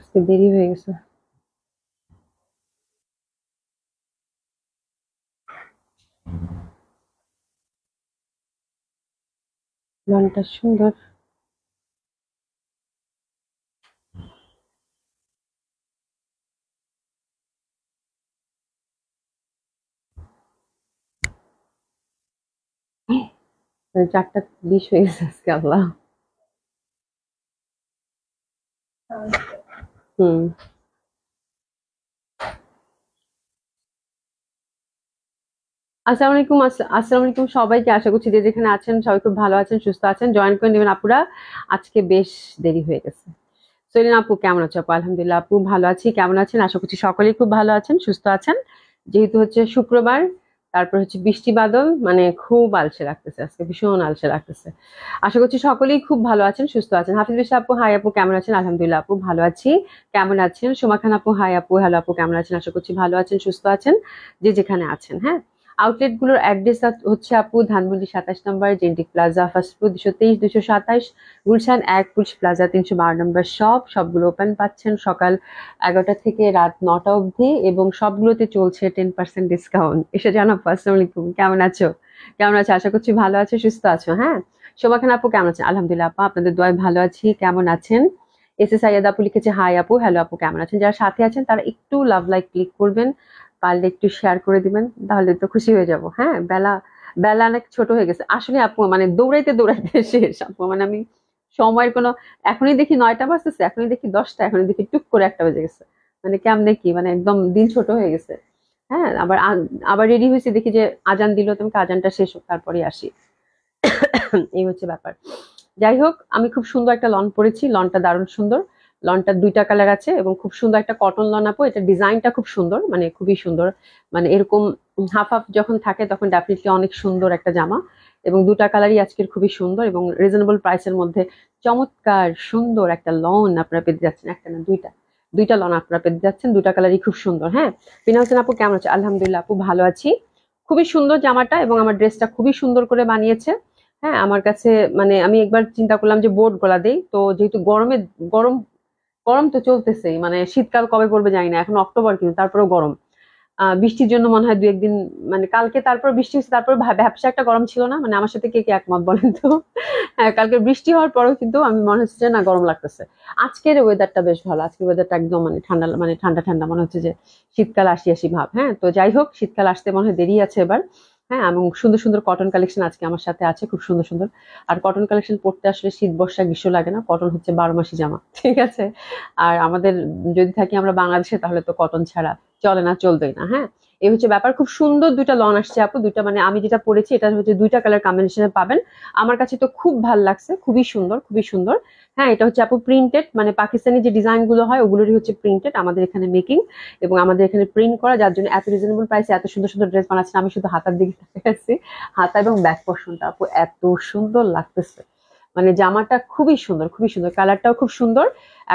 আজকে দেরি হয়ে গেছে। মনটা সুন্দর। মানে 4:20 হয়ে গেছে আজকে, আল্লাহ। হুম। আসসালামু আলাইকুম। আসসালামু আলাইকুম সবাইকে। আশা করছি যে যেখানে আছেন সবাই খুব ভালো আছেন, সুস্থ আছেন। জয়েন করে নেবেন আপুরা। আজকে বেশ দেরি হয়ে গেছে। সেলিনা আপু কেমন আছো? আপু আলহামদুলিল্লাহ আপু ভালো আছি। কেমন আছেন? আশা করছি সকলেই খুব ভালো আছেন, সুস্থ আছেন। যেহেতু হচ্ছে শুক্রবার, তারপর হচ্ছে বৃষ্টি বাদল, মানে খুব আলসে লাগতেছে আজকে, ভীষণ আলসে লাগতেছে। আশা করছি সকলেই খুব ভালো আছেন, সুস্থ আছেন। হাফিজ বিশা আপু হাই আপু কেমন আছেন? আলহামদুলিল্লাহ আপু ভালো আছি। কেমন আছেন? সোমা খান আপু হাই আপু, হ্যালো আপু কেমন আছেন? আশা করছি ভালো আছেন, সুস্থ আছেন, যে যেখানে আছেন। হ্যাঁ, আউটলেট গুলোর অ্যাড্রেস হচ্ছে আপু ধানমন্ডি 27 নম্বর, genetic plaza, first floor, 223, 227, Gulshan 1, police plaza 312 নম্বর। সবগুলো ওপেন পাচ্ছেন সকাল 11টা থেকে রাত 9টা অবধি, এবং সবগুলোতে চলছে 10% ডিসকাউন্ট। এসে জানাবো। আসসালামু আলাইকুম, কেমন আছো? কেমন আছো? আশা করছি ভালো আছো, সুস্থ আছো। হ্যাঁ, শোভা খান আপু কেমন আছেন? আলহামদুলিল্লাহ আপা আপনাদের দোয়ায় ভালো আছি। কেমন আছেন? এস এস আইয়াদ আপু লিখেছে হাই আপু, হ্যালো আপু কেমন আছেন। যারা সাথে আছেন তারা একটু লাভ লাইক ক্লিক করবেন, পারলে একটু শেয়ার করে দিবেন, তাহলে তো খুশি হয়ে যাব। হ্যাঁ, বেলা বেলা অনেক ছোট হয়ে গেছে আসলে আপু, মানে দৌড়াইতে দৌড়াইতে শেষ আপু। মানে আমি সময়ের কোনো, এখনই দেখি 9টা বাজতেছে, এখনই দেখি 10টা, এখনই দেখি টুক করে 1টা বেজে গেছে। মানে কেমনে কি, মানে একদম দিন ছোট হয়ে গেছে। হ্যাঁ, আবার রেডি হয়েছি, দেখি যে আজান দিল, তোমাকে আজানটা শেষ হোক তারপরে আসি। এই হচ্ছে ব্যাপার। যাই হোক, আমি খুব সুন্দর একটা লন পরেছি, লনটা দারুণ সুন্দর। লনটা 2টা কালার আছে এবং খুব সুন্দর একটা কটন লন আপু। এটা ডিজাইনটা খুব সুন্দর, মানে খুবই সুন্দর। মানে এরকম হাফ হাফ যখন থাকে তখন ডেফিনেটলি অনেক সুন্দর একটা জামা। এবং 2টা কালারই আজকের খুবই সুন্দর এবং রিজনেবল প্রাইসের মধ্যে চমৎকার সুন্দর একটা লন আপনারা পেতে যাচ্ছেন। একটা না, দুইটা, দুইটা লন আপনারা পেতে যাচ্ছেন। 2টা কালারই খুব সুন্দর। হ্যাঁ, বিনা হোসেন আপু কেমন আছে? আলহামদুলিল্লাহ আপু ভালো আছি। খুবই সুন্দর জামাটা, এবং আমার ড্রেসটা খুবই সুন্দর করে বানিয়েছে। হ্যাঁ, আমার কাছে, মানে আমি একবার চিন্তা করলাম যে বোট গলা দেই, তো যেহেতু গরম গরম তো চলতেছেই, মানে শীতকাল কবে পড়বে জানি না, এখন অক্টোবর কিন্তু তারপরেও গরম। বৃষ্টির জন্য মনে হয় 2-1 দিন, মানে কালকে তারপর বৃষ্টি হচ্ছে, তারপর ব্যবসা একটা গরম ছিল না? মানে আমার সাথে কে কে একমত বলেন তো? হ্যাঁ, কালকে বৃষ্টি হওয়ার পরেও কিন্তু আমি মনে হচ্ছে যে না, গরম লাগতেছে। আজকের ওয়েদারটা বেশ ভালো, আজকের ওয়েদারটা একদম মানে ঠান্ডা, মানে ঠান্ডা ঠান্ডা মনে হচ্ছে যে শীতকাল আসি আসি ভাব। হ্যাঁ, তো যাই হোক, শীতকাল আসতে মনে হয় দেরি আছে এবার। হ্যাঁ, এবং সুন্দর সুন্দর কটন কালেকশন আজকে আমার সাথে আছে, খুব সুন্দর সুন্দর। আর কটন কালেকশন পড়তে আসলে শীত বর্ষা গ্রীষ্ম লাগে না, কটন হচ্ছে 12 মাসি জামা। ঠিক আছে? আর আমাদের, যদি থাকি আমরা বাংলাদেশে, তাহলে তো কটন ছাড়া চলে না, চলবেই না। হ্যাঁ, এই হচ্ছে ব্যাপার। খুব সুন্দর 2টা লন আসছে আপু। 2টা, মানে আমি যেটা পরেছি এটা হচ্ছে 2টা কালার কম্বিনেশনে পাবেন। আমার কাছে তো খুব ভালো লাগছে, খুবই সুন্দর, খুবই সুন্দর। হ্যাঁ, এটা হচ্ছে আপু প্রিন্টেড, মানে পাকিস্তানি যে ডিজাইন গুলো হয় ওগুলোরই হচ্ছে প্রিন্টেড, আমাদের এখানে মেকিং এবং আমাদের এখানে প্রিন্ট করা, যার জন্য এত রিজনেবল প্রাইসে এত সুন্দর সুন্দর ড্রেস বানাচ্ছেন। আমি শুধু হাতার দিকে তাকিয়ে আছি। হাতা এবং ব্যাক পোর্শনটা আপু এত সুন্দর লাগতেছে। মানে জামাটা খুবই সুন্দর, খুবই সুন্দর, কালারটাও খুব সুন্দর।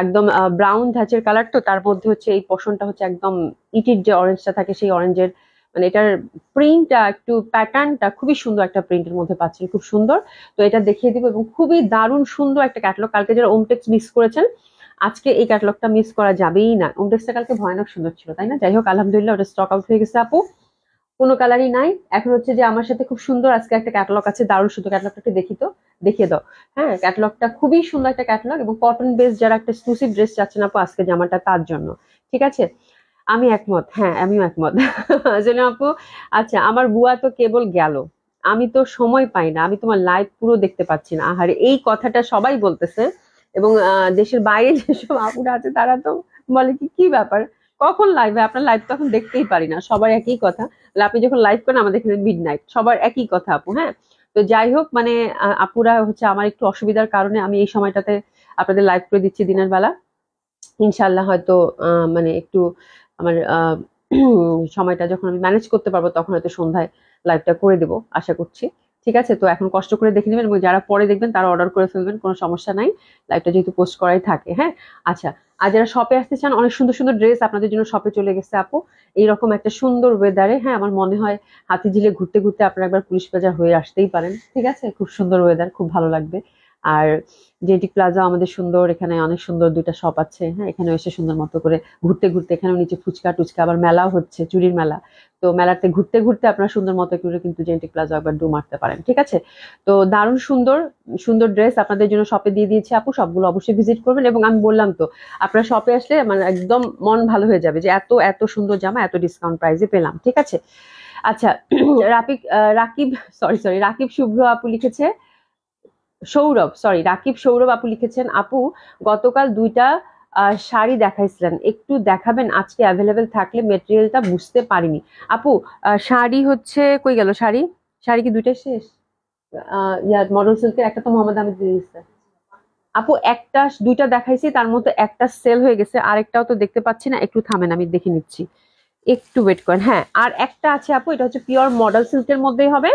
একদম ব্রাউন ধাঁচের কালার, তো তার মধ্যে হচ্ছে এই পোর্শনটা হচ্ছে একদম ইটির যে অরেঞ্জটা থাকে সেই অরেঞ্জের, মানে এটার প্রিন্টটা একটু, প্যাটার্নটা খুবই সুন্দর একটা প্রিন্টের মধ্যে পাচ্ছেন, খুব সুন্দর। তো এটা দেখিয়ে দিব, এবং খুবই দারুণ সুন্দর একটা ক্যাটালগ। কালকে যারা ওমটেক্স মিস করেছেন, আজকে এই ক্যাটালগটা মিস করা যাবেই না। ওমটেক্সটা কালকে ভয়ানক সুন্দর ছিল, তাই না? যাই হোক, আলহামদুলিল্লাহ ওটা স্টক আউট হয়ে গেছে আপু, কোনো কালারই নাই এখন। হচ্ছে যে আমার সাথে খুব সুন্দর আজকে একটা ক্যাটালগ আছে, দারুণ সুন্দর। ক্যাটালগটা একটু দেখি তো, দেখিয়ে দাও। হ্যাঁ, ক্যাটালগটা খুবই সুন্দর একটা ক্যাটালগ, এবং কটন বেস যারা একটা এক্সক্লুসিভ ড্রেস চাচ্ছেন আপু, আজকে জামাটা তার জন্য। ঠিক আছে? আমি একমত, হ্যাঁ আমিও একমত। আসলে আপু, আচ্ছা আমার বুয়া তো কেবল গেল, আমি তো সময় পাই না, আমি তোমার লাইভ পুরো দেখতে পাচ্ছি না। আহারে, এই কথাটা সবাই বলতেছে, এবং দেশের বাইরে যেসব আপুরা আছে তারা তো বলে কি কি ব্যাপার, কখন লাইভে? আপনার লাইভ তো এখন দেখতেই পারি না, সবার একই কথা। তাহলে আপনি যখন লাইভ করেন, আমাদের এখানে মিড নাইট, সবার একই কথা আপু। হ্যাঁ, তো যাই হোক, মানে আপুরা হচ্ছে আমার একটু অসুবিধার কারণে আমি এই সময়টাতে আপনাদের লাইভ করে দিচ্ছি দিনের বেলা। ইনশাল্লাহ হয়তো মানে একটু আমার সময়টা যখন আমি ম্যানেজ করতে পারবো, তখন হয়তো সন্ধ্যায় লাইভটা করে দেবো আশা করছি। ঠিক আছে? তো এখন কষ্ট করে দেখে নেবেন, এবং যারা পরে দেখবেন তারা অর্ডার করে ফেলবেন, কোনো সমস্যা নাই। লাইভটা যেহেতু পোস্ট করাই থাকে। হ্যাঁ, আচ্ছা। আর যারা শপে আসতে চান, অনেক সুন্দর সুন্দর ড্রেস আপনাদের জন্য শপে চলে গেছে আপু, এইরকম একটা সুন্দর ওয়েদারে। হ্যাঁ, আমার মনে হয় হাতিঝিলে ঘুরতে ঘুরতে আপনারা একবার পুলিশ বাজার হয়ে আসতেই পারেন। ঠিক আছে? খুব সুন্দর ওয়েদার, খুব ভালো লাগবে। আর জেনেটিক প্লাজা আমাদের সুন্দর, এখানে অনেক সুন্দর দুইটা শপ আছে। হ্যাঁ, এখানে এসে সুন্দর মতো করে ঘুরতে ঘুরতে, এখানেও নিচে ফুচকা টুচকা, আবার মেলাও হচ্ছে, চুরির মেলা। তো মেলাতে ঘুরতে ঘুরতে আপনারা সুন্দর মতো করে কিন্তু জেনেটিক প্লাজা একবার ডু মারতে পারেন, ঠিক আছে? তো দারুণ সুন্দর সুন্দর ড্রেস আপনাদের জন্য শপে দিয়ে দিয়েছি আপু, সবগুলো অবশ্যই ভিজিট করবেন। এবং আমি বললাম তো, আপনারা শপে আসলে মানে একদম মন ভালো হয়ে যাবে যে এত এত সুন্দর জামা এত ডিসকাউন্ট প্রাইসে পেলাম, ঠিক আছে? আচ্ছা, রাকিব, সরি সরি, রাকিব শুভ্র আপু লিখেছে, সৌরভ, সরি, রাকিব সৌরভ আপু লিখেছেন, আপু গতকাল দুইটা শাড়ি দেখাইছিলেন, একটু দেখাবেন আজকে অ্যাভেলেবেল থাকলে, মেটেরিয়ালটা বুঝতে পারিনি। আপু শাড়ি হচ্ছে কই গেল শাড়ি? শাড়ি কি দুইটা শেষ? মডেল সিল্কের একটা তো মোহাম্মদ আহমেদ দিয়ে দিচ্ছে আপু, একটা দুইটা দেখাইছি, তার মধ্যে একটা সেল হয়ে গেছে, আরেকটাও তো দেখতে পাচ্ছি না, একটু থামেন আমি দেখে নিচ্ছি, একটু ওয়েট করেন। হ্যাঁ, আর একটা আছে আপু, এটা হচ্ছে পিওর মডেল সিল্কের মধ্যেই হবে।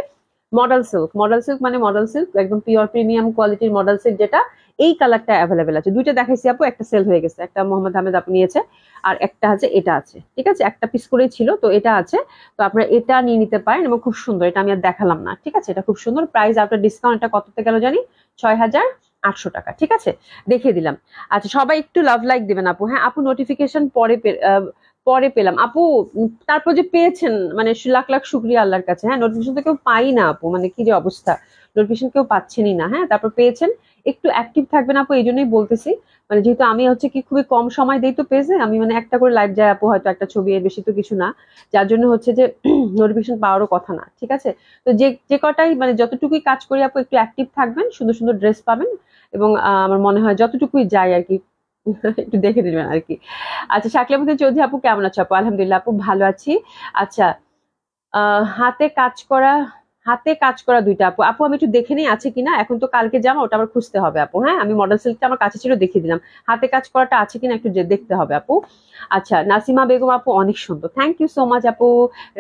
মডেল সিল্ক, মডেল সিল্ক মানে মডেল সিল্ক, একদম পিওর প্রিমিয়াম কোয়ালিটির মডেল সিল্ক, যেটা এই কালারটা অ্যাভেলেবেল আছে। দুইটা দেখাইছি আপু, একটা সেল হয়ে গেছে, একটা মোহাম্মদ আহমেদ আপু নিয়েছে, আর একটা আছে, এটা আছে, ঠিক আছে? একটা পিস করেই ছিল, তো এটা আছে, তো আপনারা এটা নিয়ে নিতে পারেন, এবং খুব সুন্দর, এটা আমি আর দেখালাম না, ঠিক আছে? এটা খুব সুন্দর, প্রাইস আফটার ডিসকাউন্ট এটা কততে গেল জানি, 6,800 টাকা, ঠিক আছে? দেখিয়ে দিলাম। আচ্ছা, সবাই একটু লাভ লাইক দিবেন আপু। হ্যাঁ আপু, নোটিফিকেশন পরে পেলাম আপু, তারপর যে পেয়েছেন মানে লাখ লাখ শুক্রিয়া আল্লাহর কাছে। হ্যাঁ, নোটিফিকেশন তো কেউ পাই না আপু, মানে কি যে অবস্থা, নোটিফিকেশন কেউ পাচ্ছেনই না। হ্যাঁ, তারপর পেয়েছেন, একটু অ্যাক্টিভ থাকবেন আপু, এই জন্যই বলতেছি। মানে যেহেতু আমি হচ্ছে কি খুবই কম সময় দেই তো পেজে, আমি মানে একটা করে লাইভ যায় আপু, হয়তো একটা ছবি, এর বেশি তো কিছু না, যার জন্য হচ্ছে যে নোটিফিকেশন পাওয়ারও কথা না, ঠিক আছে? তো যে যে কটাই মানে যতটুকুই কাজ করি আপু, একটু অ্যাক্টিভ থাকবেন, সুন্দর সুন্দর ড্রেস পাবেন, এবং আমার মনে হয় যতটুকুই যাই আর কি, একটু দেখে দিবেন আর কি। আচ্ছা, শাকিলা মুদ্দিন চৌধুরী আপু কেমন আছো আপু? আলহামদুলিল্লাহ আপু, ভালো আছি। আচ্ছা, হাতে কাজ করা, হাতে কাজ করা দুইটা আপু, আপু আমি একটু দেখে নিই আছে কিনা, এখন তো কালকে জামা, ওটা আবার খুঁজতে হবে আপু। হ্যাঁ, আমি মডেল সিল্কটা আমার কাছে ছিল, দেখিয়ে দিলাম, হাতে কাজ করাটা আছে কিনা একটু দেখতে হবে আপু। আচ্ছা, নাসিমা বেগম আপু অনেক সুন্দর, থ্যাংক ইউ সো মাচ আপু।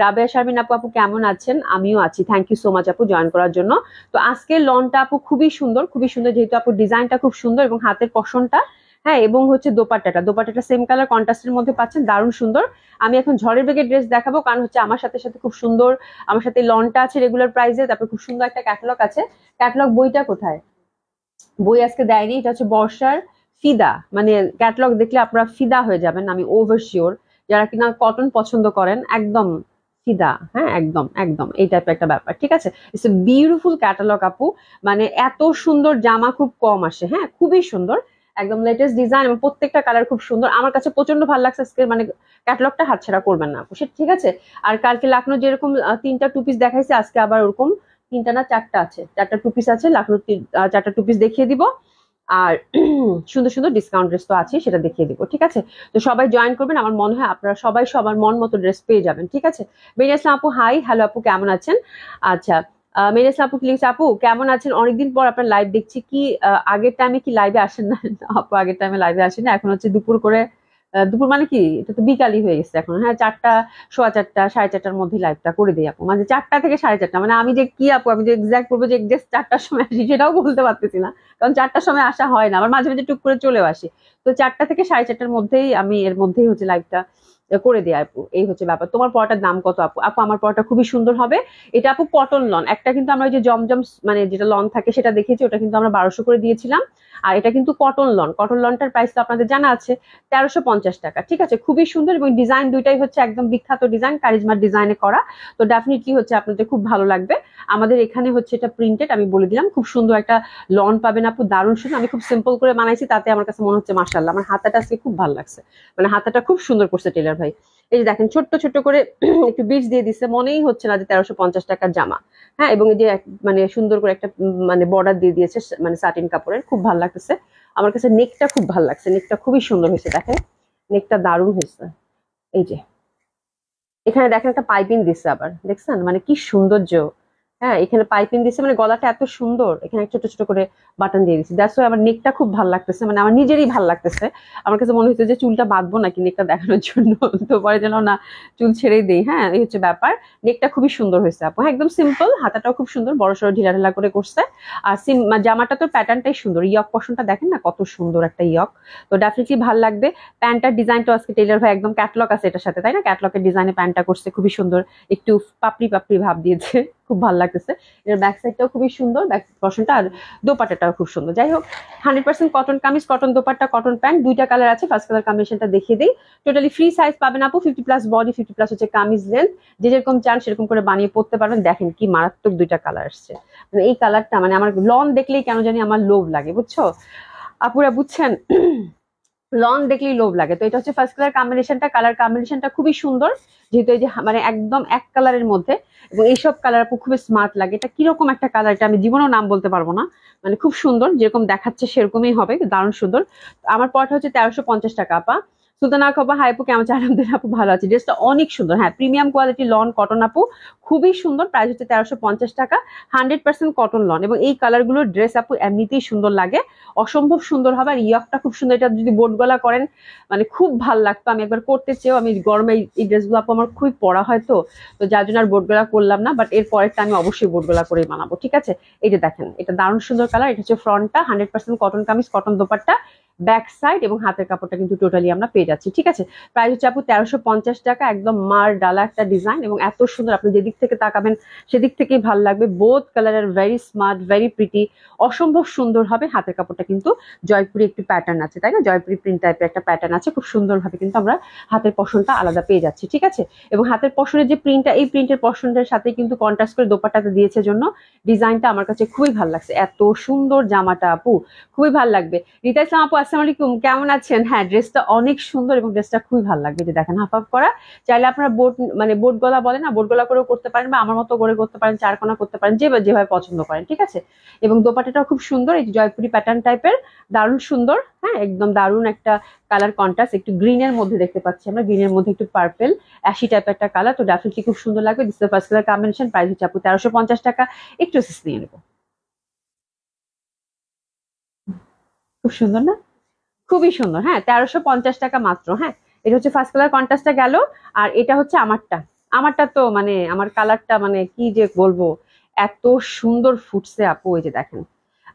রাবেয়া শারমিন আপু, আপু কেমন আছেন? আমিও আছি, থ্যাংক ইউ সো মাচ আপু জয়েন করার জন্য। তো আজকের লনটা আপু খুবই সুন্দর, খুবই সুন্দর, যেহেতু আপু ডিজাইনটা খুব সুন্দর এবং হাতের পশনটা, হ্যাঁ, এবং হচ্ছে দোপাট্টাটা সেম কালার কন্ট্রাস্টের মধ্যে পাচ্ছেন, দারুণ সুন্দর। আমি এখন ঝড়ের বেগের ড্রেস দেখাবো, কারণ হচ্ছে আমার সাথে সাথে খুব সুন্দর, আমার সাথে লনটা আছে রেগুলার প্রাইসে, তারপর খুব সুন্দর একটা ক্যাটালগ আছে। ক্যাটালগ বইটা কোথায়? বই আজকে দেয়নি, এটা হচ্ছে বর্ষার ফিদা, মানে ক্যাটালগ দেখলে আপনারা ফিদা হয়ে যাবেন, আমি ওভার শিওর। যারা কিনা কটন পছন্দ করেন, একদম ফিদা, হ্যাঁ, একদম একদম এই টাইপের একটা ব্যাপার, ঠিক আছে? ইটস এ বিউটিফুল ক্যাটালগ আপু, মানে এত সুন্দর জামা খুব কম আসে, হ্যাঁ, খুবই সুন্দর, একদম লেটেস্ট ডিজাইন, এবং প্রত্যেকটা কালার খুব সুন্দর, আমার কাছে প্রচন্ড ভালো লাগছে আজকে, মানে ক্যাটালগটা হাতছাড়া করবেন না আপু, সে ঠিক আছে? আর কালকে লাখনো যেরকম তিনটা টু পিস দেখাইছে, আজকে আবার ওরকম তিনটা না চারটা আছে, চারটা টু পিস আছে, লাখনো চারটা টু পিস দেখিয়ে দিব। আর সুন্দর সুন্দর ডিসকাউন্ট ড্রেস তো আছে, সেটা দেখিয়ে দিব, ঠিক আছে? তো সবাই জয়েন করবেন, আমার মনে হয় আপনারা সবাই সবার মন মতো ড্রেস পেয়ে যাবেন, ঠিক আছে? মেরিন ইসলাম আপু হাই, হ্যালো আপু কেমন আছেন? আচ্ছা, মেরিন ইসলাম আপু প্লিজ, আপু কেমন আছেন? অনেকদিন পর আপনার লাইভ দেখছি, কি আগের টাইমে কি লাইভে আসেন না? আপু আগের টাইমে লাইভে আসেন না, এখন হচ্ছে দুপুর করে, দুপুর মানে কি, এটা তো বিকালই হয়ে গেছে এখন। হ্যাঁ, 4টা, সোয়া 4টা, সাড়ে 4টার মধ্যে লাইভটা করে দিই আপু, মানে 4টা থেকে সাড়ে 4টা, মানে আমি যে কি আপু, আমি যে এক্সাক্ট বলবো যে এক্সাক্ট 4টার সময় আসি সেটাও বলতে পারতেছি না, কারণ 4টার সময় আসা হয় না, আমার মাঝে মাঝে টুক করে চলেও আসি। তো 4টা থেকে সাড়ে 4টার মধ্যেই আমি এর মধ্যেই হচ্ছে লাইভটা করে দিই আপু, এই হচ্ছে ব্যাপার। তোমার পড়াটার দাম কত আপু? আপু আমার পড়াটা খুবই সুন্দর হবে, এটা আপু কটন লন, একটা কিন্তু আমরা ওই যে জমজম মানে যেটা লন থাকে সেটা দেখেছি, ওটা কিন্তু আমরা 1200 করে দিয়েছিলাম, আর এটা কিন্তু কটন লন, কটন লনটার প্রাইস তো আপনাদের জানা আছে, 1350 টাকা, ঠিক আছে? খুবই সুন্দর, এবং ডিজাইন দুইটাই হচ্ছে একদম বিখ্যাত ডিজাইন, কারিজমার ডিজাইনে করা, তো ডেফিনেটলি হচ্ছে আপনাদের খুব ভালো লাগবে। আমাদের এখানে হচ্ছে এটা প্রিন্টেড, আমি বলে দিলাম, খুব সুন্দর একটা লন পাবেন আপু, দারুণ সুন্দর, আমি খুব সিম্পল করে বানাইছি, তাতে আমার কাছে মনে হচ্ছে মাশাআল্লাহ, আমার হাতাটা আজকে খুব ভালো লাগছে, মানে হাতাটা খুব সুন্দর করছে টেলার ভাই। এই যে দেখেন, ছোট্ট ছোট্ট করে একটু বিটস দিয়ে দিচ্ছে, মনেই হচ্ছে না যে 1350 টাকার জামা। হ্যাঁ, এবং এই যে মানে সুন্দর করে একটা মানে বর্ডার দিয়ে দিয়েছে, মানে সাটিন কাপড়ের, খুব ভালো লাগতেছে আমার কাছে। নেকটা খুব ভালো লাগছে, নেকটা খুবই সুন্দর হয়েছে, দেখেন নেকটা দারুণ হয়েছে। এই যে এখানে দেখেন একটা পাইপিং দিচ্ছে আবার, দেখছেন মানে কি সৌন্দর্য। হ্যাঁ, এখানে পাইপিং দিচ্ছে, মানে গলাটা এত সুন্দর, এখানে ছোট ছোট করে বাটন দিয়ে দিচ্ছে, দ্যাটস ওয়াই আমার নেকটা খুব ভালো লাগতেছে, মানে আমার নিজেরই ভালো লাগতেছে। আমার কাছে মনে হচ্ছে যে চুলটা বাঁধবো নাকি নেকটা দেখানোর জন্য, তো পরে যেন না চুল ছেড়েই দেই। হ্যাঁ, এই হচ্ছে ব্যাপার। নেকটা খুবই সুন্দর হয়েছে আপু, হ্যাঁ, একদম সিম্পল, হাতাটাও খুব সুন্দর, বড় সড়ো ঢিলা ঢিলা করে করছে। আর জামাটা তো প্যাটার্নটাই সুন্দর, ইয়ক পশনটা দেখেন না কত সুন্দর একটা ইয়ক, তো ডেফিনেটলি ভালো লাগবে। প্যান্টটার ডিজাইনটা আজকে টেইলার ভাই একদম ক্যাটলগ আছে এটার সাথে, তাই না? ক্যাটলগের ডিজাইনে প্যান্টটা করছে খুবই সুন্দর, একটু পাপড়ি পাপড়ি ভাব দিয়েছে, খুব ভালো লাগতেছে। এর ব্যাক সাইডটাও খুবই সুন্দর, ব্যাক পশনটা আর দোপাট্টাটাও খুব সুন্দর। যাই হোক 100% cotton kameez, cotton dupatta, cotton pant, দুইটা কালার আছে। ফার্স্ট কালার কম্বিনেশনটা দেখিয়ে দিই। টোটালি ফ্রি সাইজ পাবেন আপু, 50+ বডি, 50+ হচ্ছে কামিজ লেন্থ। যে যেরকম চান সেরকম করে বানিয়ে পড়তে পারবেন। দেখেন কি মারাত্মক দুইটা কালার আসছে, মানে এই কালারটা মানে আমার লন দেখলেই কেন জানি আমার লোভ লাগে, বুঝছো আপুরা, বুঝছেন? লন দেখলেই লোভ লাগে। তো এটা হচ্ছে ফার্স্ট কালার কম্বিনেশনটা খুবই সুন্দর, যেহেতু এই যে মানে একদম এক কালারের মধ্যে, এবং এইসব কালার আপু খুবই স্মার্ট লাগে। এটা কিরকম একটা কালার, এটা আমি জীবনেও নাম বলতে পারবো না, মানে খুব সুন্দর, যেরকম দেখাচ্ছে সেরকমই হবে, দারুণ সুন্দর। আমার পড়াটা হচ্ছে 1350 টাকা আপা। সুলতানা খোপা, হাই আপু কেমন আছেন? আলহামদুলিল্লাহ আপু ভালো আছে। ড্রেসটা অনেক সুন্দর, হ্যাঁ প্রিমিয়াম কোয়ালিটি লন কটন আপু, খুবই সুন্দর। প্রাইস হচ্ছে 1350 টাকা, 100% কটন লন। এবং এই কালারগুলোর ড্রেস আপু এমনিতেই সুন্দর লাগে, অসম্ভব সুন্দর হবে। আর ইয়কটা খুব সুন্দর, এটা যদি বোট গলা করেন মানে খুব ভালো লাগতো। আমি একবার করতে চেয়েও, আমি গরমে এই ড্রেসগুলো আপু আমার খুবই পরা হয়, তো তো যার জন্য আর বোট গলা করলাম না। বাট এর পরেরটা আমি অবশ্যই বোট গলা করেই বানাবো, ঠিক আছে? এই যে দেখেন, এটা দারুণ সুন্দর কালার। এটা হচ্ছে ফ্রন্টটা, 100% cotton kameez, cotton dupatta, back side এবং হাতের কাপড়টা কিন্তু টোটালি আমরা পেয়ে যাচ্ছি, ঠিক আছে? প্রাইস হচ্ছে আপু 1350 টাকা। একদম মার ডালা একটা ডিজাইন, এবং এত সুন্দর, আপনি যেদিক থেকে তাকাবেন সেদিক থেকেই ভালো লাগবে। বোথ কালারের ভেরি স্মার্ট, ভেরি প্রিটি, অসম্ভব সুন্দর হবে। হাতের কাপড়টা কিন্তু জয়পুরি একটি প্যাটার্ন আছে, তাই না? জয়পুরি প্রিন্ট টাইপের একটা প্যাটার্ন আছে, খুব সুন্দরভাবে কিন্তু আমরা হাতের পশনটা আলাদা পেয়ে যাচ্ছি, ঠিক আছে? এবং হাতের পশনের যে প্রিন্টটা, এই প্রিন্টের পশনটার সাথে কিন্তু কন্ট্রাস্ট করে দোপাট্টাটা দিয়েছে জন্য ডিজাইনটা আমার কাছে খুবই ভালো লাগছে। এত সুন্দর জামাটা আপু, খুবই ভালো লাগবে। রিতা ইসলাম আপু, আসসালামু আলাইকুম, কেমন আছেন? হ্যাঁ ড্রেসটা অনেক সুন্দর এবং ড্রেসটা খুবই ভালো লাগবে। যে দেখেন হাফ হাফ করা, চাইলে আপনারা বোট মানে বোট গলা বলে না, বোট গলা করেও করতে পারেন, বা আমার মতো করে করতে পারেন, চারকোনা করতে পারেন, যেভাবে পছন্দ করেন, ঠিক আছে? এবং দোপাট্টাটাও খুব সুন্দর, এই জয়পুরি প্যাটার্ন টাইপের, দারুণ সুন্দর। হ্যাঁ একদম দারুণ একটা কালার কন্ট্রাস্ট, একটু গ্রিনের মধ্যে দেখতে পাচ্ছি আমরা, গ্রিনের মধ্যে একটু পার্পেল অ্যাশি টাইপের একটা কালার। তো ডেফিনেটলি খুব সুন্দর লাগবে। This first colour combination. Price হচ্ছে আপু 1350 টাকা। একটু এসেস নিয়ে নেবো, খুব সুন্দর না? খুবই সুন্দর, হ্যাঁ 1350 টাকা মাত্র। হ্যাঁ এটা হচ্ছে ফার্স্ট কালার কন্ট্রাস্টটা গেল। আর এটা হচ্ছে আমারটা। আমারটা তো মানে আমার কালারটা মানে কি যে বলবো, এত সুন্দর ফুটছে আপু। এই যে দেখেন,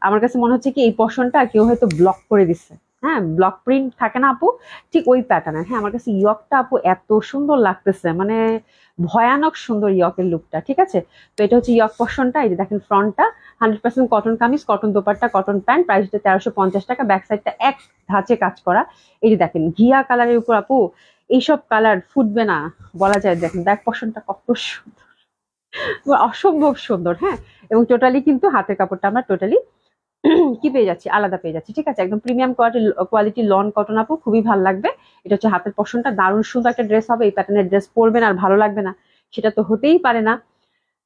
আমার কাছে মনে হচ্ছে কি এই পশনটা কেউ হয়তো ব্লক করে দিচ্ছে। হ্যাঁ ব্লক প্রিন্ট থাকে না আপু, ঠিক ওই প্যাটার্নের। হ্যাঁ আমার কাছে ইয়কটা আপু এত সুন্দর লাগতেছে, মানে ভয়ানক সুন্দর ইয়কের লুকটা, ঠিক আছে? তো এটা হচ্ছে ইয়ক পশনটা। এই যে দেখেন ফ্রন্টটা 100% cotton kameez, cotton dupatta, cotton pant. Price হচ্ছে 1350 টাকা। ব্যাক সাইডটা এক ধাঁচে কাজ করা। এই যে দেখেন ঘিয়া কালারের উপর আপু, এইসব কালার ফুটবে না বলা যায়। দেখেন ব্যাক পশনটা কত সুন্দর, অসম্ভব সুন্দর। হ্যাঁ এবং টোটালি কিন্তু হাতের কাপড়টা আমরা টোটালি কি পেয়ে যাচ্ছি, আলাদা পেয়ে যাচ্ছি, ঠিক আছে? একদম প্রিমিয়াম কোয়ালিটি লন কটন আপু, খুবই ভালো লাগবে। এটা হচ্ছে হাতের পশনটা, দারুণ সুন্দর একটা ড্রেস হবে। এই প্যাটার্নের ড্রেস পরবেন আর ভালো লাগবে না, সেটা তো হতেই পারে না।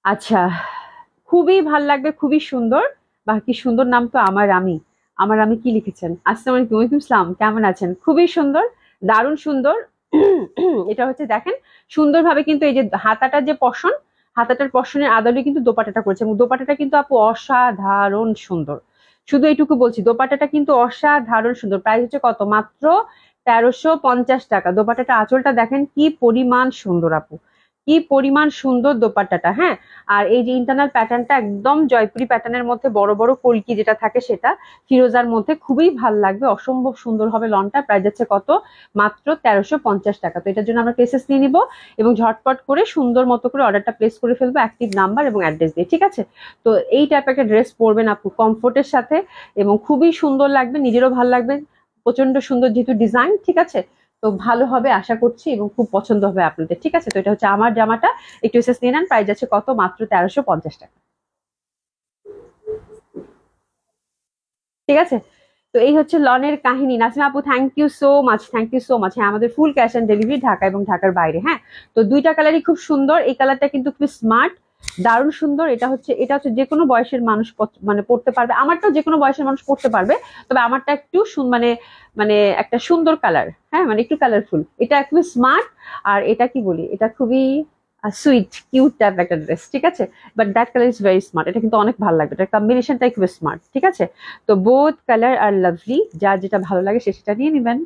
আচ্ছা, খুবই ভাল লাগবে, খুবই সুন্দর। বাকি সুন্দর নাম তো আমার আমি কি লিখেছেন? আসসালামু আলাইকুম, ওয়ালাইকুম আসসালাম, কেমন আছেন? খুবই সুন্দর, দারুণ সুন্দর। এটা হচ্ছে দেখেন সুন্দরভাবে কিন্তু এই যে হাতাটার যে পশন, হাতাটার পশনের আদলে কিন্তু দোপাট্টাটা করেছে, এবং দোপাট্টাটা কিন্তু আপু অসাধারণ সুন্দর। শুধু এইটুকু বলছি, দোপাট্টাটা কিন্তু অসাধারণ সুন্দর। প্রাইস হচ্ছে কত? মাত্র 1350 টাকা। দোপাট্টাটা আঁচলটা দেখেন কি পরিমাণ সুন্দর আপু, কি পরিমাণ সুন্দর দোপাট্টাটা। হ্যাঁ আর এই যে ইন্টারনাল প্যাটার্নটা একদম জয়পুরি প্যাটার্নের মধ্যে, বড় বড় কলকি যেটা থাকে সেটা ফিরোজার মধ্যে, খুবই ভাল লাগবে, অসম্ভব সুন্দর হবে লনটা। প্রাইস যাচ্ছে কত? মাত্র 1350 টাকা। তো এটার জন্য আমরা প্লেসেস নিয়ে নিব এবং ঝটপট করে সুন্দর মতো করে অর্ডারটা প্লেস করে ফেলবো অ্যাক্টিভ নাম্বার এবং অ্যাড্রেস দিয়ে, ঠিক আছে? তো এই টাইপের একটা ড্রেস পরবেন আপু কমফোর্টের সাথে, এবং খুবই সুন্দর লাগবে, নিজেরও ভালো লাগবে, প্রচন্ড সুন্দর যেহেতু ডিজাইন, ঠিক আছে? তো ভালো হবে আশা করছি, এবং খুব পছন্দ হবে আপনাদের, ঠিক আছে? তো এটা হচ্ছে আমার জামাটা, একটু এসএস নিয়ে নেন। প্রাইস আছে কত? মাত্র 1350 টাকা, ঠিক আছে? তো এই হচ্ছে লনের কাহিনী। নাসিমা আপু, thank you so much, thank you so much. হ্যাঁ আমাদের full cash on delivery Dhaka এবং ঢাকার বাইরে। হ্যাঁ তো দুইটা কালারই খুব সুন্দর। এই কালারটা কিন্তু খুব স্মার্ট, দারুণ সুন্দর। এটা হচ্ছে যে কোনো বয়সের মানুষ মানে পড়তে পারবে। আমারটাও যে কোনো বয়সের মানুষ পড়তে পারবে, তবে আমারটা একটু মানে মানে একটা সুন্দর কালার। হ্যাঁ মানে একটু কালারফুল, এটা খুবই স্মার্ট। আর এটা কি বলি, এটা খুবই সুইট কিউট টাইপ একটা ড্রেস, ঠিক আছে? But that colour is very smart. এটা কিন্তু অনেক ভালো লাগবে, এটা কম্বিনেশনটাই খুব স্মার্ট, ঠিক আছে? তো বোথ কালার আর লাভলি, যার যেটা ভালো লাগে সে সেটা নিয়ে নেবেন,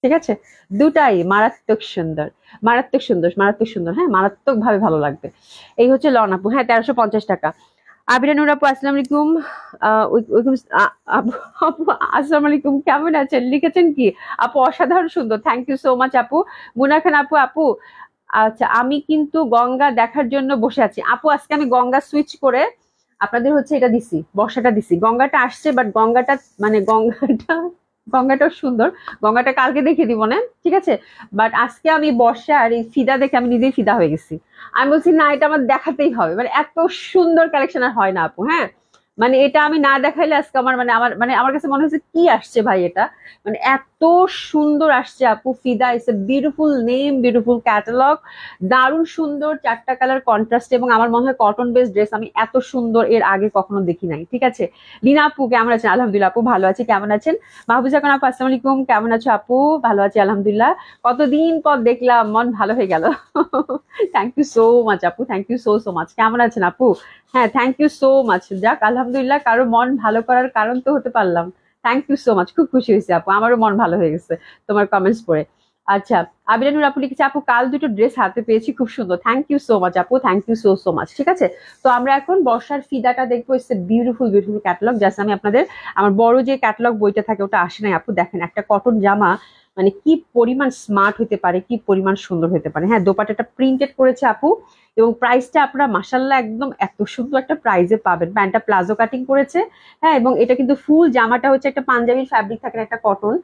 ঠিক আছে? দুটাই মারাত্মক সুন্দর, মারাত্মক সুন্দর, মারাত্মক সুন্দর। হ্যাঁ মারাত্মক ভাবে ভালো লাগবে। এই হচ্ছে লন আপু, হ্যাঁ 1350 টাকা। আবিরা নূর আপু, আসসালামু আলাইকুম। ওইরকম আপু, আপু আসসালামু আলাইকুম, কেমন আছেন? লিখেছেন কি আপু? অসাধারণ সুন্দর, থ্যাংক ইউ সো মাচ আপু। মুনা খান আপু, আপু আচ্ছা, আমি কিন্তু গঙ্গা দেখার জন্য বসে আছি আপু। আজকে আমি গঙ্গা সুইচ করে আপনাদের হচ্ছে এটা দিছি, বর্ষাটা দিছি। গঙ্গাটা আসছে, বাট গঙ্গাটা মানে গঙ্গাটাও সুন্দর। গঙ্গাটা কালকে দেখিয়ে দিব না, ঠিক আছে? বাট আজকে আমি বর্ষা আর এই ফিদা দেখে আমি নিজেই ফিদা হয়ে গেছি। আমি বলছি না, এটা আমার দেখাতেই হবে, মানে এত সুন্দর কালেকশন আর হয় না আপু। হ্যাঁ, মানে এটা আমি না দেখাইলে আজকে আমার কাছে মনে হচ্ছে কি আসছে ভাই এটা, মানে এত সুন্দর আসছে আপু। Fida is a beautiful name, beautiful catalogue, দারুণ সুন্দর, চারটা কালার কন্ট্রাস্ট, এবং আমার মনে হয় কটন বেস ড্রেস আমি এত সুন্দর এর আগে কখনো দেখি নাই, ঠিক আছে? লীনা আপু কেমন আছেন? আলহামদুলিল্লাহ আপু ভালো আছি, কেমন আছেন? মাহবুজা খান আপু আসসালামু আলাইকুম, কেমন আছো আপু? ভালো আছি আলহামদুলিল্লাহ। কতদিন পর দেখলাম, মন ভালো হয়ে গেল। থ্যাংক ইউ সো মাচ আপু, thank you so so much. কেমন আছেন আপু? হ্যাঁ, থ্যাংক ইউ সো মাচ। যাক আলহামদুলিল্লাহ, কারো মন ভালো করার কারণ তো হতে পারলাম। থ্যাংক ইউ সো মাচ, খুব খুশি হয়েছে আপু, আমারও মন ভালো হয়ে গেছে তোমার কমেন্টস পড়ে। আচ্ছা, আবিরানুর আপু লিখেছে আপু কাল দুটো ড্রেস হাতে পেয়েছি, খুব সুন্দর। থ্যাংক ইউ সো মাচ আপু, thank you so so much. ঠিক আছে, তো আমরা এখন বর্ষার ফিদাটা দেখবো। It's a beautiful beautiful catalogue. Just আমি আপনাদের, আমার বড় যে ক্যাটালগ বইটা থাকে ওটা আসে নাই আপু। দেখেন একটা কটন জামা মানে কি পরিমাণ স্মার্ট হতে পারে, কি পরিমাণ সুন্দর হতে পারে। হ্যাঁ, দোপাট্টাটা প্রিন্টেড করেছে আপু, এবং প্রাইসটা আপনারা মাসাল্লাহ একদম এত সুন্দর একটা প্রাইসে পাবেন। প্যান্টটা প্লাজো কাটিং করেছে। হ্যাঁ, এবং এটা কিন্তু ফুল জামাটা হচ্ছে একটা পাঞ্জাবির ফ্যাব্রিক থাকে, একটা কটন।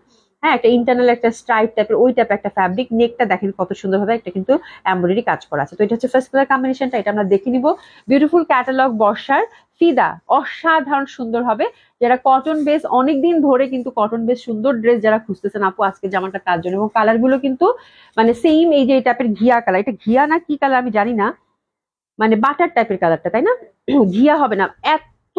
হ্যাঁ, একটা ইন্টারনাল একটা স্ট্রাইপ টাইপের, ওই টাইপের একটা ফ্যাব্রিক। নেকটা দেখেন কত সুন্দর ভাবে একটা কিন্তু এমব্রয়ডারি কাজ করা আছে। তো এটা হচ্ছে ফার্স্ট কালার কম্বিনেশনটা, এটা আমরা দেখে নিব। বিউটিফুল ক্যাটালগ বর্ষার ফিদা, অসাধারণ সুন্দর হবে। যারা কটন বেস অনেকদিন ধরে কিন্তু কটন বেস সুন্দর ড্রেস যারা খুঁজতেছেন আপু, আজকে জামাটা তার জন্য। এবং কালার গুলো কিন্তু মানে সেম, এই যে এই টাইপের ঘিয়া কালার, এটা ঘিয়া না কি কালার আমি জানি না, মানে বাটার টাইপের কালারটা, তাই না? ঘিয়া হবে না, এত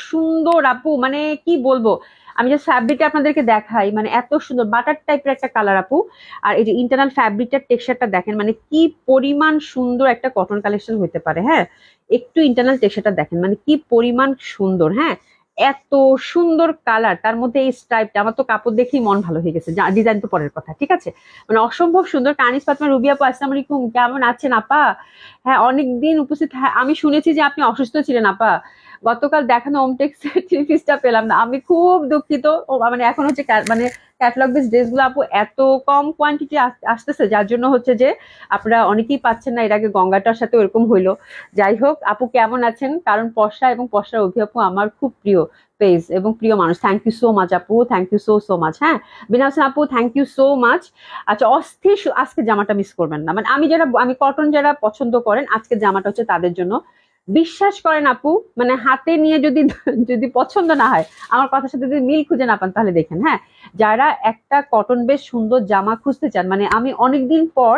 সুন্দর আপু, মানে কি বলবো। আমি যে ফ্যাব্রিকটা আপনাদেরকে দেখাই, মানে এত সুন্দর বাটার টাইপের একটা কালার আপু। আর এই যে ইন্টারনাল ফ্যাব্রিকটার টেক্সচারটা দেখেন, মানে কি পরিমাণ সুন্দর একটা কটন কালেকশন হতে পারে। হ্যাঁ, একটু ইন্টারনাল টেক্সচারটা দেখেন, মানে কি পরিমাণ সুন্দর। হ্যাঁ, এত সুন্দর কালার, তার মধ্যে এই স্ট্রাইপটা, আমার তো কাপড় দেখেই মন ভালো হয়ে গেছে। ডিজাইন তো পরের কথা, ঠিক আছে? মানে অসম্ভব সুন্দর। কানিস ফাতমা রুবি আপু আসসালামু আলাইকুম, কেমন আছেন আপা? হ্যাঁ, অনেকদিন উপস্থিত। হ্যাঁ, আমি শুনেছি যে আপনি অসুস্থ ছিলেন আপা। গতকাল দেখানো ওমটেক্স থ্রি পিসটা পেলাম না, আমি খুব দুঃখিত। মানে এখন হচ্ছে মানে ক্যাটালগ বেস ড্রেস গুলো আপু এত কম কোয়ান্টিটি আসতেছে, যার জন্য হচ্ছে যে আপনারা অনেকেই পাচ্ছেন না। এর আগে গঙ্গাটার সাথে এরকম হইলো। যাই হোক আপু, কেমন আছেন? কারণ পর্ষা এবং পর্ষার অভি আপু আমার খুব প্রিয় পেজ এবং প্রিয় মানুষ। থ্যাংক ইউ সো মাচ আপু, thank you so so much. হ্যাঁ, বিনা হোসেন আপু থ্যাংক ইউ সো মাচ। আচ্ছা, অস্থির আজকে জামাটা মিস করবেন না। মানে আমি কটন যারা পছন্দ করেন, আজকে জামাটা হচ্ছে তাদের জন্য। বিশ্বাস করেন আপু, মানে হাতে নিয়ে যদি যদি পছন্দ না হয়, আমার কথার সাথে যদি মিল খুঁজে না পান, তাহলে দেখেন। হ্যাঁ, যারা একটা কটন বেশ সুন্দর জামা খুঁজতে চান, মানে আমি অনেকদিন পর